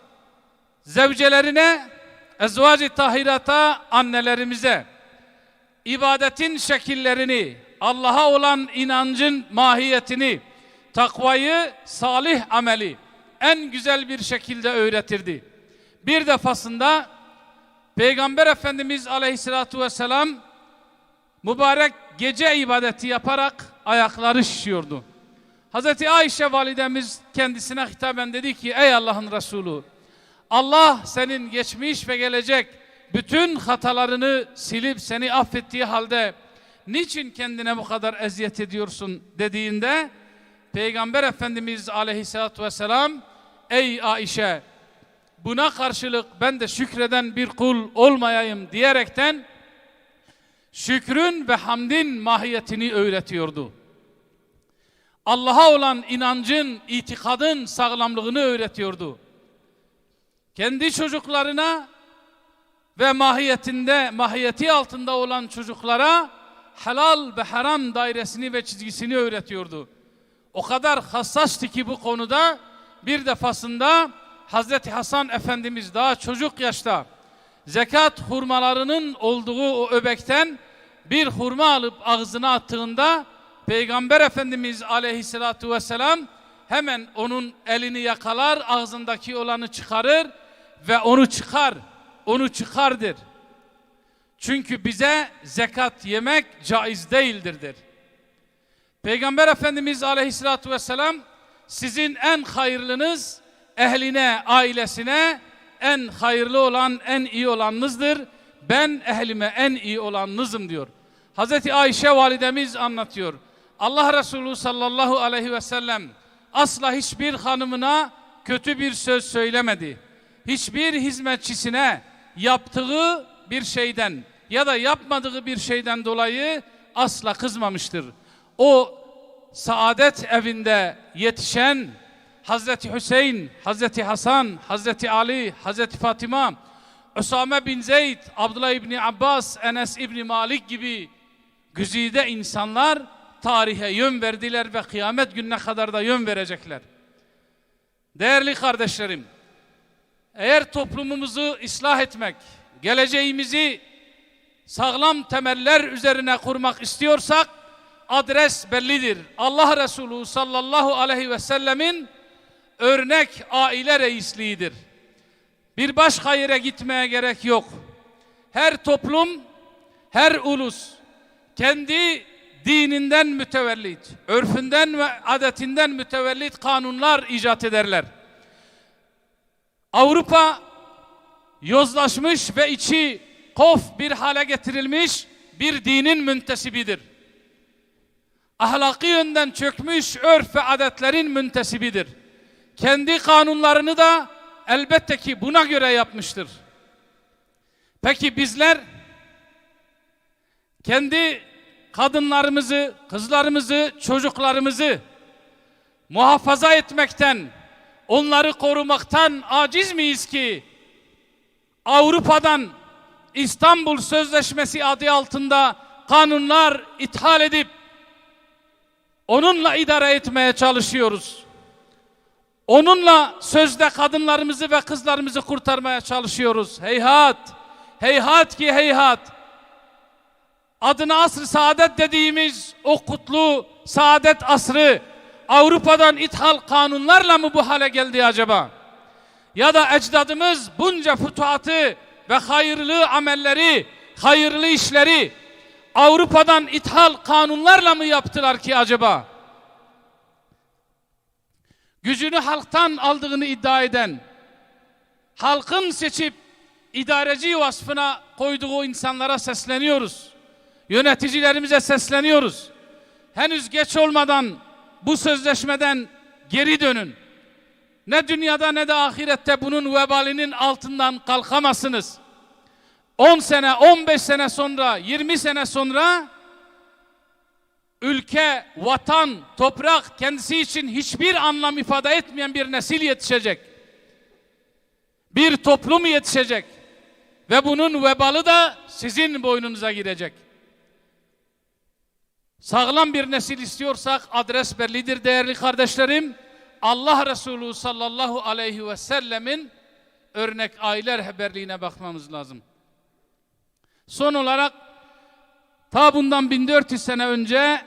zevcelerine ezvac-ı tahirata, annelerimize ibadetin şekillerini, Allah'a olan inancın mahiyetini, takvayı, salih ameli en güzel bir şekilde öğretirdi. Bir defasında Peygamber Efendimiz Aleyhisselatü Vesselam mübarek gece ibadeti yaparak ayakları şişiyordu. Hazreti Ayşe validemiz kendisine hitaben dedi ki, ey Allah'ın Resulü, Allah senin geçmiş ve gelecek bütün hatalarını silip seni affettiği halde niçin kendine bu kadar eziyet ediyorsun dediğinde Peygamber Efendimiz Aleyhisselatü Vesselam, ey Ayşe, buna karşılık ben de şükreden bir kul olmayayım diyerekten şükrün ve hamdin mahiyetini öğretiyordu. Allah'a olan inancın, itikadın sağlamlığını öğretiyordu. Kendi çocuklarına ve mahiyeti altında olan çocuklara helal ve haram dairesini ve çizgisini öğretiyordu. O kadar hassastı ki bu konuda bir defasında Hazreti Hasan Efendimiz daha çocuk yaşta zekat hurmalarının olduğu o öbekten bir hurma alıp ağzına attığında Peygamber Efendimiz Aleyhisselatü Vesselam hemen onun elini yakalar, ağzındaki olanı çıkarır ve onu çıkardır. Çünkü bize zekat yemek caiz değildir der. Peygamber Efendimiz Aleyhisselatü Vesselam, sizin en hayırlınız ehline, ailesine en hayırlı olan, en iyi olanınızdır. Ben ehlime en iyi olanınızım diyor. Hazreti Ayşe validemiz anlatıyor. Allah Resulü sallallahu aleyhi ve sellem asla hiçbir hanımına kötü bir söz söylemedi. Hiçbir hizmetçisine yaptığı bir şeyden ya da yapmadığı bir şeyden dolayı asla kızmamıştır. O saadet evinde yetişen Hazreti Hüseyin, Hazreti Hasan, Hazreti Ali, Hazreti Fatıma, Üsame bin Zeyd, Abdullah İbni Abbas, Enes İbni Malik gibi güzide insanlar tarihe yön verdiler ve kıyamet gününe kadar da yön verecekler. Değerli kardeşlerim, eğer toplumumuzu ıslah etmek, geleceğimizi sağlam temeller üzerine kurmak istiyorsak adres bellidir. Allah Resulü sallallahu aleyhi ve sellemin örnek aile reisliğidir. Bir başka yere gitmeye gerek yok. Her toplum, her ulus kendi dininden mütevellit, örfünden ve adetinden mütevellit kanunlar icat ederler. Avrupa yozlaşmış ve içi kof bir hale getirilmiş bir dinin müntesibidir. Ahlaki yönden çökmüş örf ve adetlerin müntesibidir. Kendi kanunlarını da elbette ki buna göre yapmıştır. Peki bizler kendi kadınlarımızı, kızlarımızı, çocuklarımızı muhafaza etmekten, onları korumaktan aciz miyiz ki Avrupa'dan İstanbul Sözleşmesi adı altında kanunlar ithal edip onunla idare etmeye çalışıyoruz. Onunla sözde kadınlarımızı ve kızlarımızı kurtarmaya çalışıyoruz. Heyhat, heyhat ki heyhat. Adına asr-ı saadet dediğimiz o kutlu saadet asrı Avrupa'dan ithal kanunlarla mı bu hale geldi acaba? Ya da ecdadımız bunca fütuhatı ve hayırlı amelleri, hayırlı işleri Avrupa'dan ithal kanunlarla mı yaptılar ki acaba? Gücünü halktan aldığını iddia eden, halkın seçip idareci vasfına koyduğu insanlara sesleniyoruz. Yöneticilerimize sesleniyoruz. Henüz geç olmadan bu sözleşmeden geri dönün. Ne dünyada ne de ahirette bunun vebalinin altından kalkamazsınız. 10 sene, 15 sene sonra, 20 sene sonra ülke, vatan, toprak kendisi için hiçbir anlam ifade etmeyen bir nesil yetişecek. Bir toplum yetişecek. Ve bunun vebalı da sizin boynunuza girecek. Sağlam bir nesil istiyorsak adres bellidir değerli kardeşlerim. Allah Resulü sallallahu aleyhi ve sellemin örnek aile rehberliğine bakmamız lazım. Son olarak ta bundan 1400 sene önce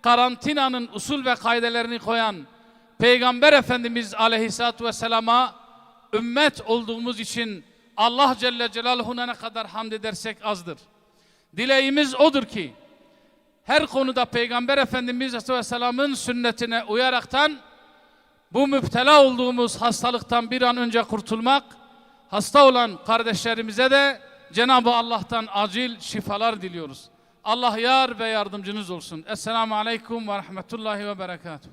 karantinanın usul ve kaidelerini koyan Peygamber Efendimiz Aleyhisselatü Vesselam'a ümmet olduğumuz için Allah Celle Celaluhu'na ne kadar hamd edersek azdır. Dileğimiz odur ki her konuda Peygamber Efendimiz Aleyhisselam'ın sünnetine uyaraktan bu müptela olduğumuz hastalıktan bir an önce kurtulmak, hasta olan kardeşlerimize de Cenab-ı Allah'tan acil şifalar diliyoruz. Allah yar ve yardımcınız olsun. Esselamu Aleyküm ve Rahmetullahi ve Berekatuhu.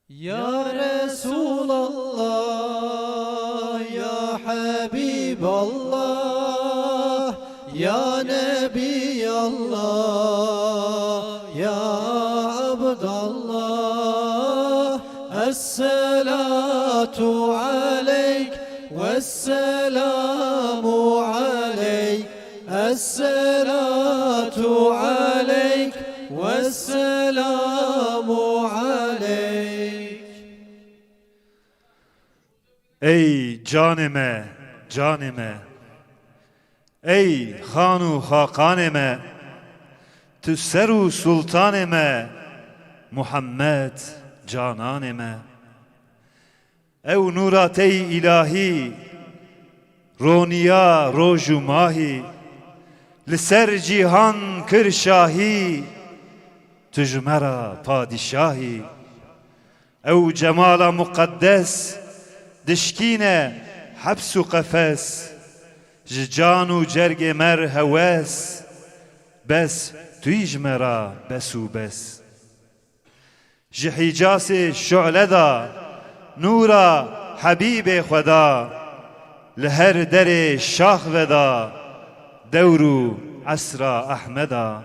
Ya Resulallah, Ya Habiballah, Ya Nebiyallah, Ya Abdallah, Esselatu aleyk, Vesselamu aleyk, Esselatu aleyk, Vesselamu aleyk. Ey canime, canime, ey hanu hakanime, tüsseru sultanime, Muhammed cananime. Ev nurat ey ilahi, roniya roju mahi, liser cihan kır şahi, tücmera padişahi. Ev cemala mukaddes, dişkine habsu kafes, jcanu cerge mer heves, bes tüjmera besu bes. Jihicase şu'leda, nura Habib Khuda, leher dere şah veda, devru asra Ahmeda.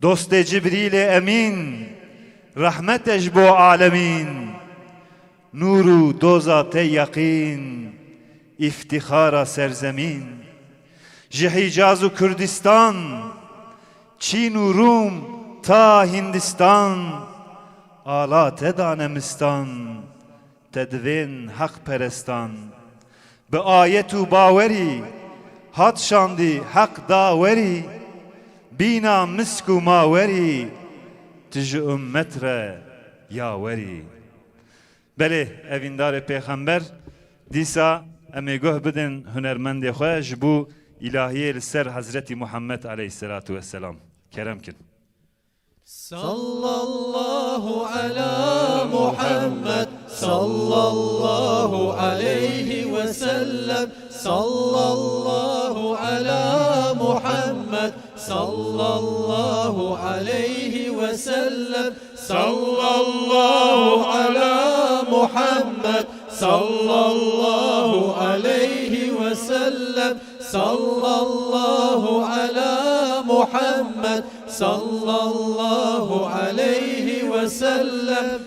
Dost Cibril emin, rahmet ecbo alemin, nuru dozat yakin, iftihara serzemin. Jihicazu Kürdistan, Çin Rum ta Hindistan, alat edanemistan, tedvin hak perestan. Be ayetu baveri, hat şandi hak daveri, bina misku maveri, tij ümmetre yaveri. Beli evindar peygamber disa emi goh bidin hünermend xwe bu ilahiye ser Hazreti Muhammed Aleyhisselatu Vesselam. Kerem kin. Sallallahu ala Muhammed, sallallahu aleyhi ve sellem, sallallahu ala Muhammed, sallallahu aleyhi ve sellem, sallallahu ala Muhammed, sallallahu aleyhi ve sellem, sallallahu ala Muhammed, sallallahu aleyhi ve sellem.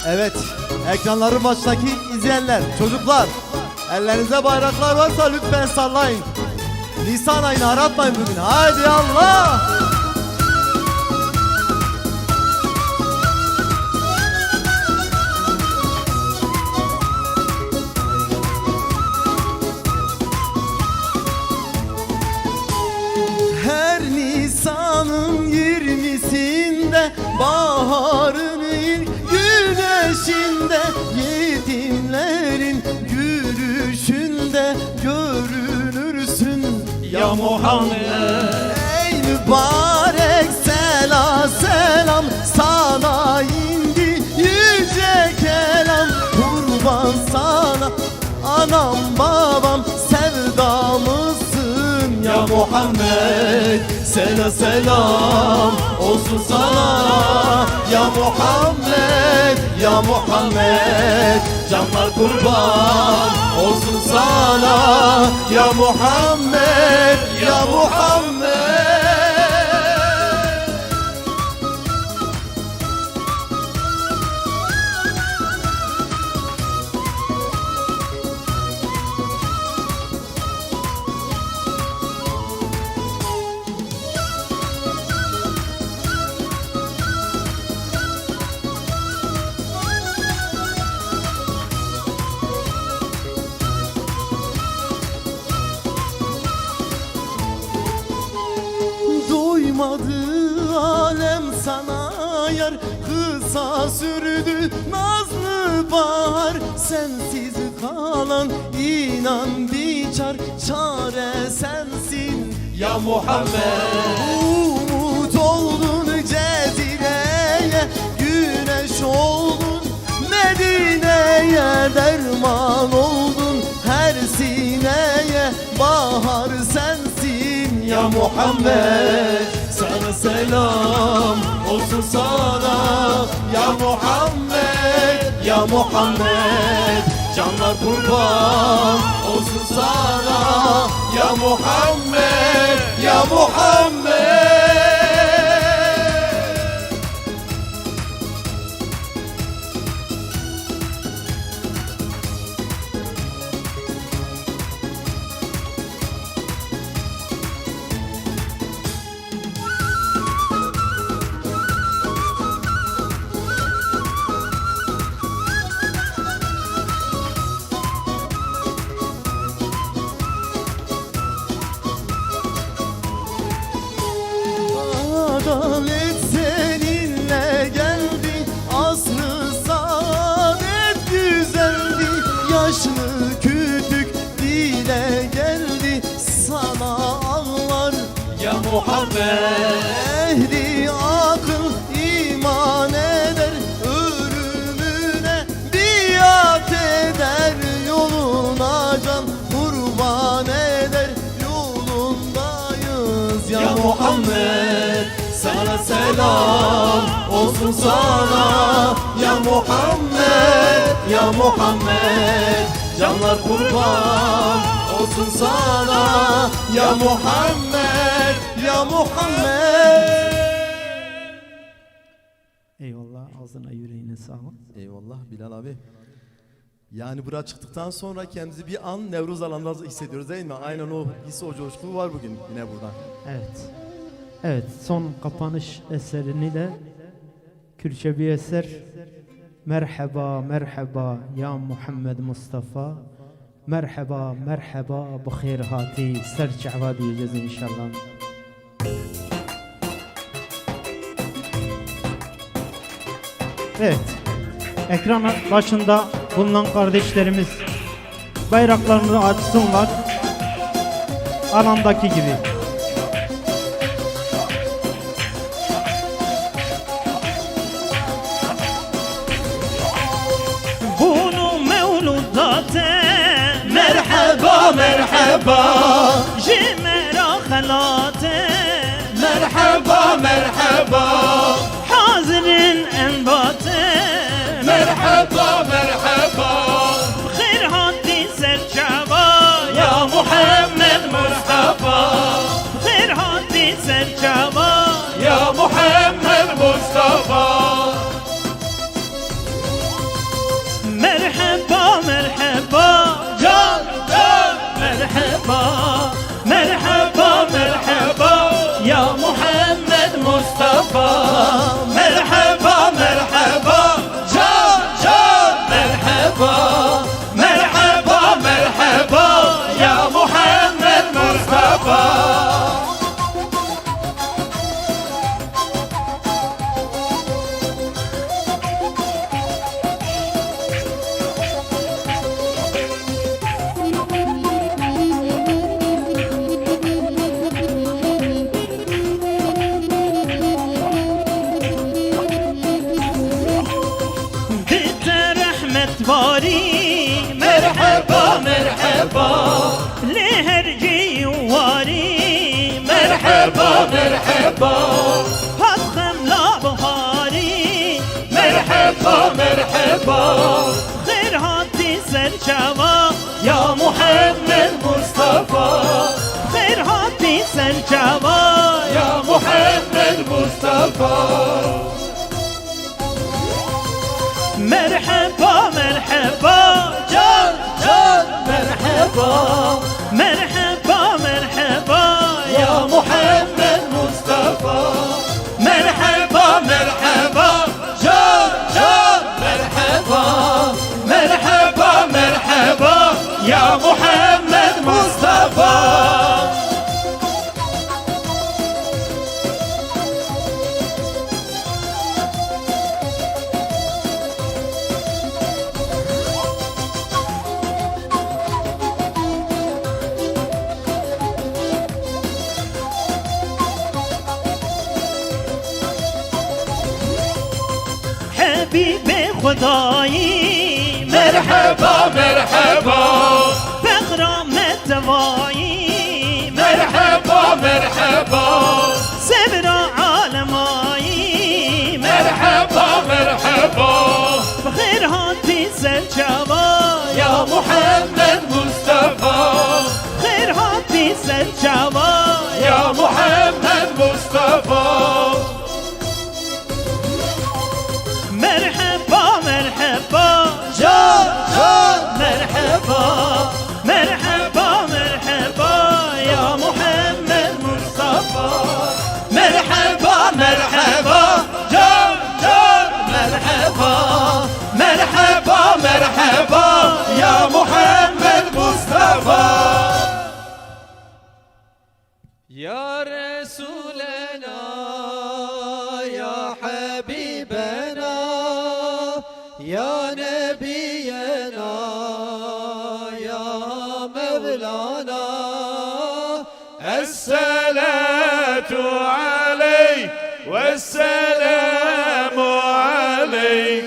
Evet, ekranların başındaki izleyenler, çocuklar, ellerinize bayraklar varsa lütfen sallayın. Nisan ayını aratmayın bugün. Haydi Allah! Her Nisan'ın 20'sinde baharın ilk güneşinde yetimlerin gülüşünde görünürsün Ya Muhammed. Ey mübarek selam sana indi yüce kelam. Kurban sana anam babam sevdamızsın Ya Muhammed. Selam olsun sana Ya Muhammed, Ya Muhammed. Canlar kurban olsun sana Ya Muhammed, Ya Muhammed. Uymadı alem sana yar, kısa sürdü nazlı bahar. Sensiz kalan inan biçar, çare sensin ya Muhammed. Umut oldun Cezire'ye, güneş oldun Medine'ye, derman oldun her sineye, bahar sensin ya Muhammed. Sana selam olsun sana ya Muhammed, ya Muhammed. Canlar kurban olsun sana ya Muhammed, ya Muhammed. Adalet seninle geldi, asr-ı saadet güzeldi. Yaşlı kütük dile geldi, sana ağlar ya Muhammed. Ehli akıl iman eder, ölümüne biat eder. Yoluna can kurban eder, yolundayız ya Muhammed. Sana selam olsun sana ya Muhammed, ya Muhammed. Canlar kurban olsun sana ya Muhammed, ya Muhammed. Eyvallah, ağzına yüreğine sağlık. Eyvallah Bilal abi. Yani buraya çıktıktan sonra kendimizi bir an Nevruz alanında hissediyoruz değil mi? Aynen o his, o coşku var bugün yine burada. Evet. Evet, son kapanış eserini de Kürtçe bir eser. Merhaba, merhaba ya Muhammed Mustafa. Merhaba, merhaba bu khir hati. Serçava diyeceğiz inşallah. Evet, ekran başında bulunan kardeşlerimiz bayraklarını açsınlar. Alandaki gibi. Bunu mevludate Merhaba, merhaba. Cimera halate Merhaba, merhaba. Hazirin enbate Merhaba, merhaba. Khir hati serçava Ya Muhammed Mustafa, Khir hati serçava ya Muhammed Mustafa. Merhaba, merhaba Can, can. Merhaba, merhaba, merhaba Ya Muhammed Mustafa. Merhaba, merhaba. Can, can. Merhaba, merhaba, merhaba. Ya Muhammed Mustafa. Dite rahmet vari Merhaba, merhaba. Leherci vari Merhaba, merhaba. Hadkhem la buhari Merhaba, merhaba. Khir hati serçava Ya Muhammed Mustafa. Khir hati serçava Ya Muhammed Mustafa. Merhaba, merhaba Can, can. Merhaba. Merhaba, merhaba Ya Muhammed Mustafa. Merhaba, merhaba. Can, can. Merhaba. Merhaba, merhaba. Ya Muhammed Mustafa. خدایی مرحبا مرحبا بغرامت دوایی مرحبا مرحبا سبر عالمایی مرحبا مرحبا بخیر هاتی سرچوا يا محمد مصطفى خیر هاتی سرچوا يا محمد مصطفى مرحبا مرحبا Can can مرحبا مرحبا مرحبا يا محمد مصطفى مرحبا مرحبا جان جان مرحبا مرحبا مرحبا يا محمد مصطفى Ya Resulena Ya Habibena Ya Nebiyena Ya Mevlana الصلاة عليك والسلام عليك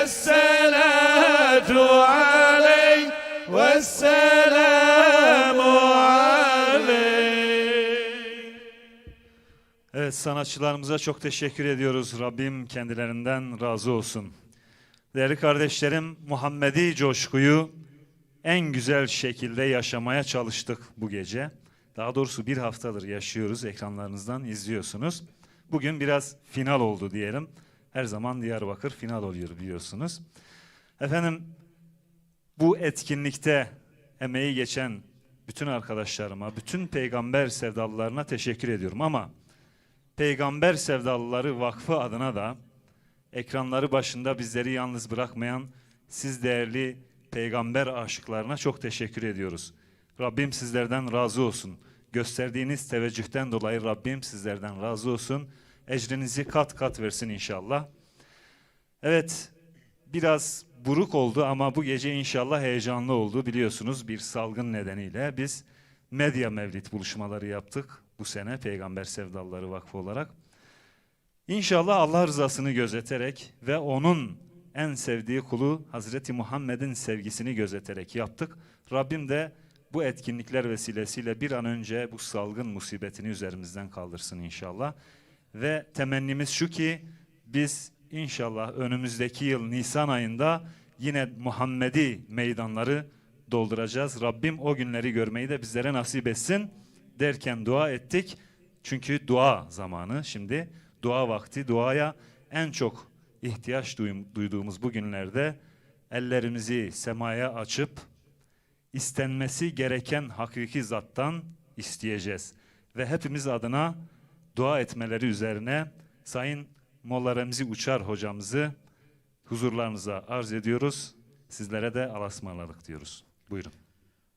الصلاة عليك والسلام عليك. Evet, sanatçılarımıza çok teşekkür ediyoruz. Rabbim kendilerinden razı olsun. Değerli kardeşlerim, Muhammedi coşkuyu en güzel şekilde yaşamaya çalıştık bu gece. Daha doğrusu bir haftadır yaşıyoruz, ekranlarınızdan izliyorsunuz. Bugün biraz final oldu diyelim. Her zaman Diyarbakır final oluyor biliyorsunuz. Efendim, bu etkinlikte emeği geçen bütün arkadaşlarıma, bütün peygamber sevdalılarına teşekkür ediyorum. Ama Peygamber Sevdalıları Vakfı adına da ekranları başında bizleri yalnız bırakmayan siz değerli peygamber aşıklarına çok teşekkür ediyoruz. Rabbim sizlerden razı olsun. Gösterdiğiniz teveccühten dolayı Rabbim sizlerden razı olsun. Ecrinizi kat kat versin inşallah. Evet, biraz buruk oldu ama bu gece inşallah heyecanlı oldu. Biliyorsunuz bir salgın nedeniyle biz medya mevlid buluşmaları yaptık bu sene Peygamber Sevdalıları Vakfı olarak. İnşallah Allah rızasını gözeterek ve onun en sevdiği kulu Hazreti Muhammed'in sevgisini gözeterek yaptık. Rabbim de bu etkinlikler vesilesiyle bir an önce bu salgın musibetini üzerimizden kaldırsın inşallah. Ve temennimiz şu ki biz inşallah önümüzdeki yıl Nisan ayında yine Muhammedi meydanları dolduracağız. Rabbim o günleri görmeyi de bizlere nasip etsin derken dua ettik. Çünkü dua zamanı şimdi, dua vakti, duaya en çok ihtiyaç duyduğumuz bu günlerde ellerimizi semaya açıp istenmesi gereken hakiki zattan isteyeceğiz. Ve hepimiz adına dua etmeleri üzerine Sayın Molla Remzi Uçar hocamızı huzurlarınıza arz ediyoruz. Sizlere de Allah'a ısmarladık diyoruz. Buyurun.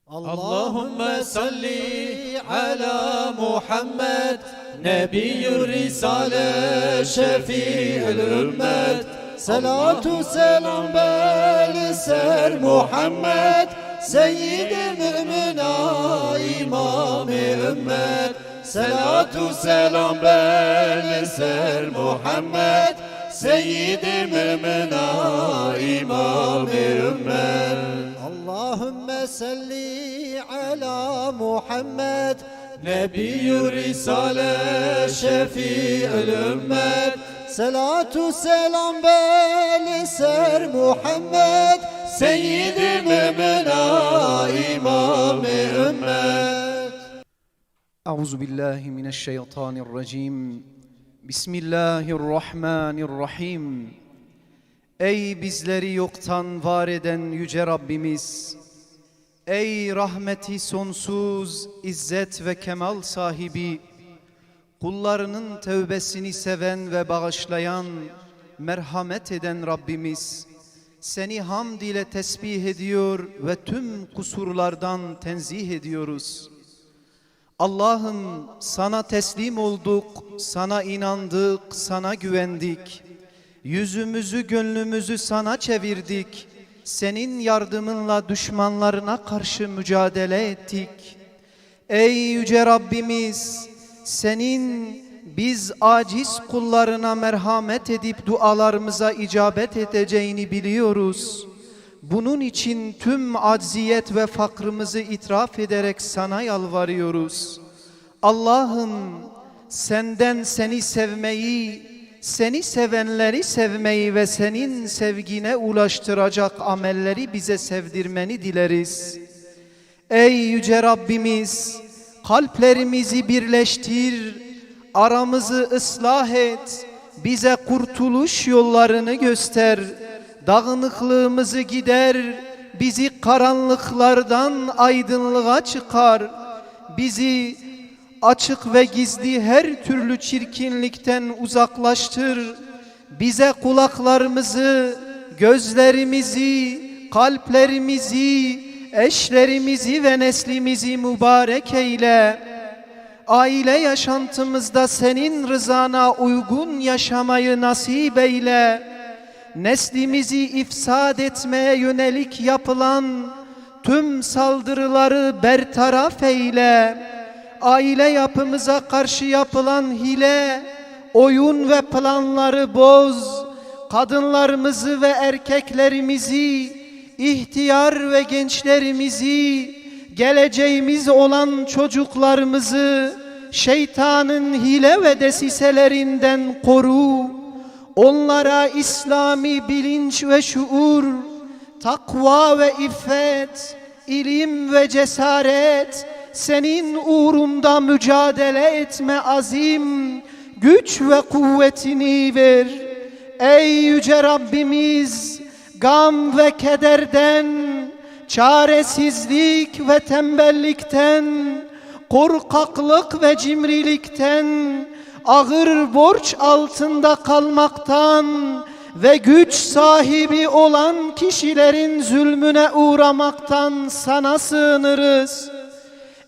Allahümme salli ala Muhammed Nebiyyur Risale Şefi'ül Ümmet Salatu selam bel ser Muhammed Seyyid-i Mümina İmam-ı Ümmet Salatu selam bel ser Muhammed Seyyid-i Mümina İmam-ı Ümmet Allahümme salli ala Muhammed Nebiyyur Risale Şefi'ül Ümmet Salatu selam bel ser Muhammed Seyyid-i Mümina İmam-ı Ümmet Euzubillahimineşşeytanirracim Bismillahirrahmanirrahim Ey bizleri yoktan var eden yüce Rabbimiz! Ey rahmeti sonsuz, izzet ve kemal sahibi! Kullarının tevbesini seven ve bağışlayan, merhamet eden Rabbimiz! Seni hamd ile tesbih ediyor ve tüm kusurlardan tenzih ediyoruz. Allah'ım sana teslim olduk, sana inandık, sana güvendik. Yüzümüzü, gönlümüzü sana çevirdik. Senin yardımınla düşmanlarına karşı mücadele ettik. Ey yüce Rabbimiz, senin biz aciz kullarına merhamet edip dualarımıza icabet edeceğini biliyoruz. Bunun için tüm acziyet ve fakrımızı itiraf ederek sana yalvarıyoruz. Allah'ım senden seni sevmeyi, seni sevenleri sevmeyi ve senin sevgine ulaştıracak amelleri bize sevdirmeni dileriz. Ey yüce Rabbimiz, kalplerimizi birleştir, aramızı ıslah et, bize kurtuluş yollarını göster, dağınıklığımızı gider, bizi karanlıklardan aydınlığa çıkar, bizi açık ve gizli her türlü çirkinlikten uzaklaştır, bize kulaklarımızı, gözlerimizi, kalplerimizi, eşlerimizi ve neslimizi mübarek eyle. Aile yaşantımızda senin rızana uygun yaşamayı nasip eyle. Neslimizi ifsad etmeye yönelik yapılan tüm saldırıları bertaraf eyle. Aile yapımıza karşı yapılan hile, oyun ve planları boz. Kadınlarımızı ve erkeklerimizi, ihtiyar ve gençlerimizi, geleceğimiz olan çocuklarımızı şeytanın hile ve desiselerinden koru. Onlara İslami bilinç ve şuur, takva ve iffet, ilim ve cesaret, senin uğrunda mücadele etme azim, güç ve kuvvetini ver. Ey yüce Rabbimiz, gam ve kederden, çaresizlik ve tembellikten, korkaklık ve cimrilikten, ağır borç altında kalmaktan ve güç sahibi olan kişilerin zulmüne uğramaktan sana sığınırız.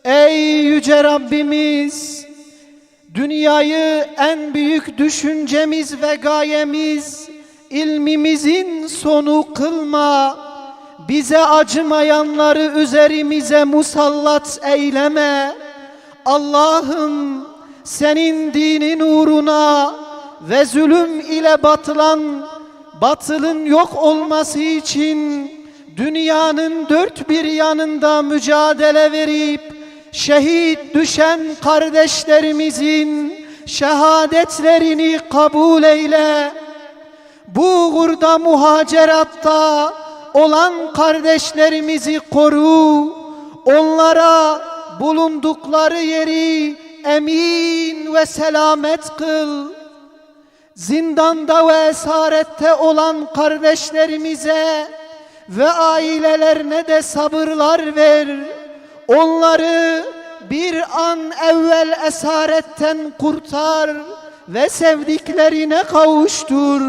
Ey yüce Rabbimiz, dünyayı en büyük düşüncemiz ve gayemiz, ilmimizin sonu kılma. Bize acımayanları üzerimize musallat eyleme. Allah'ım senin dinin uğruna ve zulüm ile batılın yok olması için dünyanın dört bir yanında mücadele verip şehit düşen kardeşlerimizin şehadetlerini kabul eyle. Bu uğurda muhaceratta olan kardeşlerimizi koru. Onlara bulundukları yeri emin ve selamet kıl. Zindanda ve esarette olan kardeşlerimize ve ailelerine de sabırlar ver. Onları bir an evvel esaretten kurtar ve sevdiklerine kavuştur.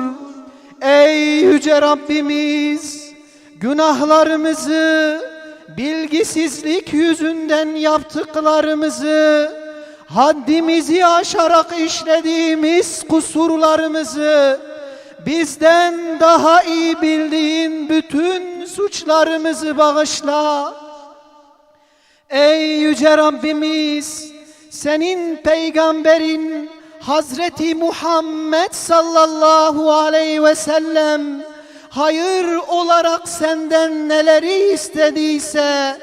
Ey yüce Rabbimiz, günahlarımızı, bilgisizlik yüzünden yaptıklarımızı, haddimizi aşarak işlediğimiz kusurlarımızı, bizden daha iyi bildiğin bütün suçlarımızı bağışla. Ey yüce Rabbimiz, senin peygamberin Hazreti Muhammed sallallahu aleyhi ve sellem hayır olarak senden neleri istediyse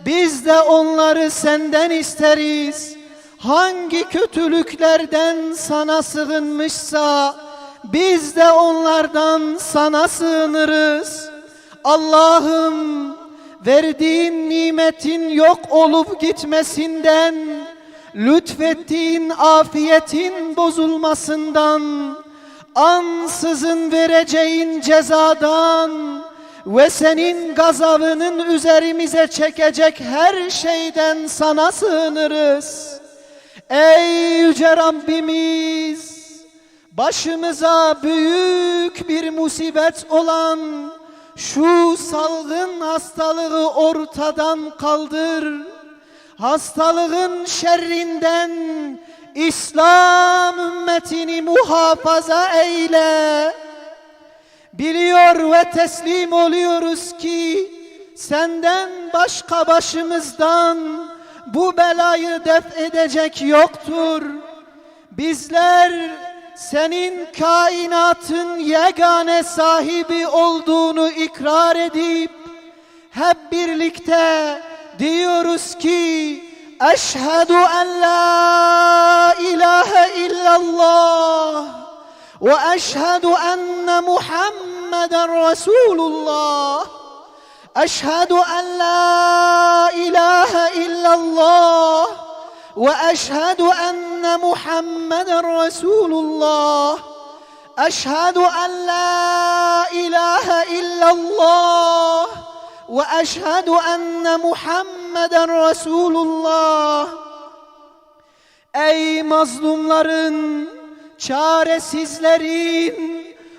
biz de onları senden isteriz. Hangi kötülüklerden sana sığınmışsa biz de onlardan sana sığınırız. Allah'ım verdiğin nimetin yok olup gitmesinden, lütfettiğin afiyetin bozulmasından, ansızın vereceğin cezadan ve senin gazabının üzerimize çekecek her şeyden sana sığınırız. Ey yüce Rabbimiz, başımıza büyük bir musibet olan şu salgın hastalığı ortadan kaldır. Hastalığın şerrinden İslam ümmetini muhafaza eyle. Biliyor ve teslim oluyoruz ki senden başka başımızdan bu belayı def edecek yoktur. bizler senin kainatın yegane sahibi olduğunu ikrar edip hep birlikte diyoruz ki Eşhedü en la ilahe illallah ve eşhedü enne Muhammeden Resulullah. Eşhedü en la ilahe illallah ve eşhedü enne Muhammeden Resulullah. Eşhedü en la ilahe illallah ve eşhedü enne Muhammeden Resulullah. Ey mazlumların, çaresizlerin,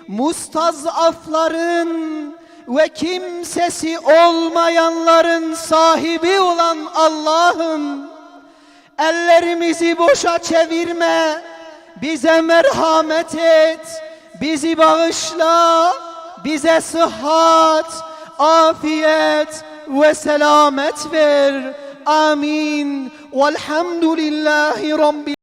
mustazafların ve kimsesi olmayanların sahibi olan Allah'ım, ellerimizi boşa çevirme, bize merhamet et, bizi bağışla, bize sıhhat, afiyet ve selamet ver. Amin. Velhamdülillahi Rabbil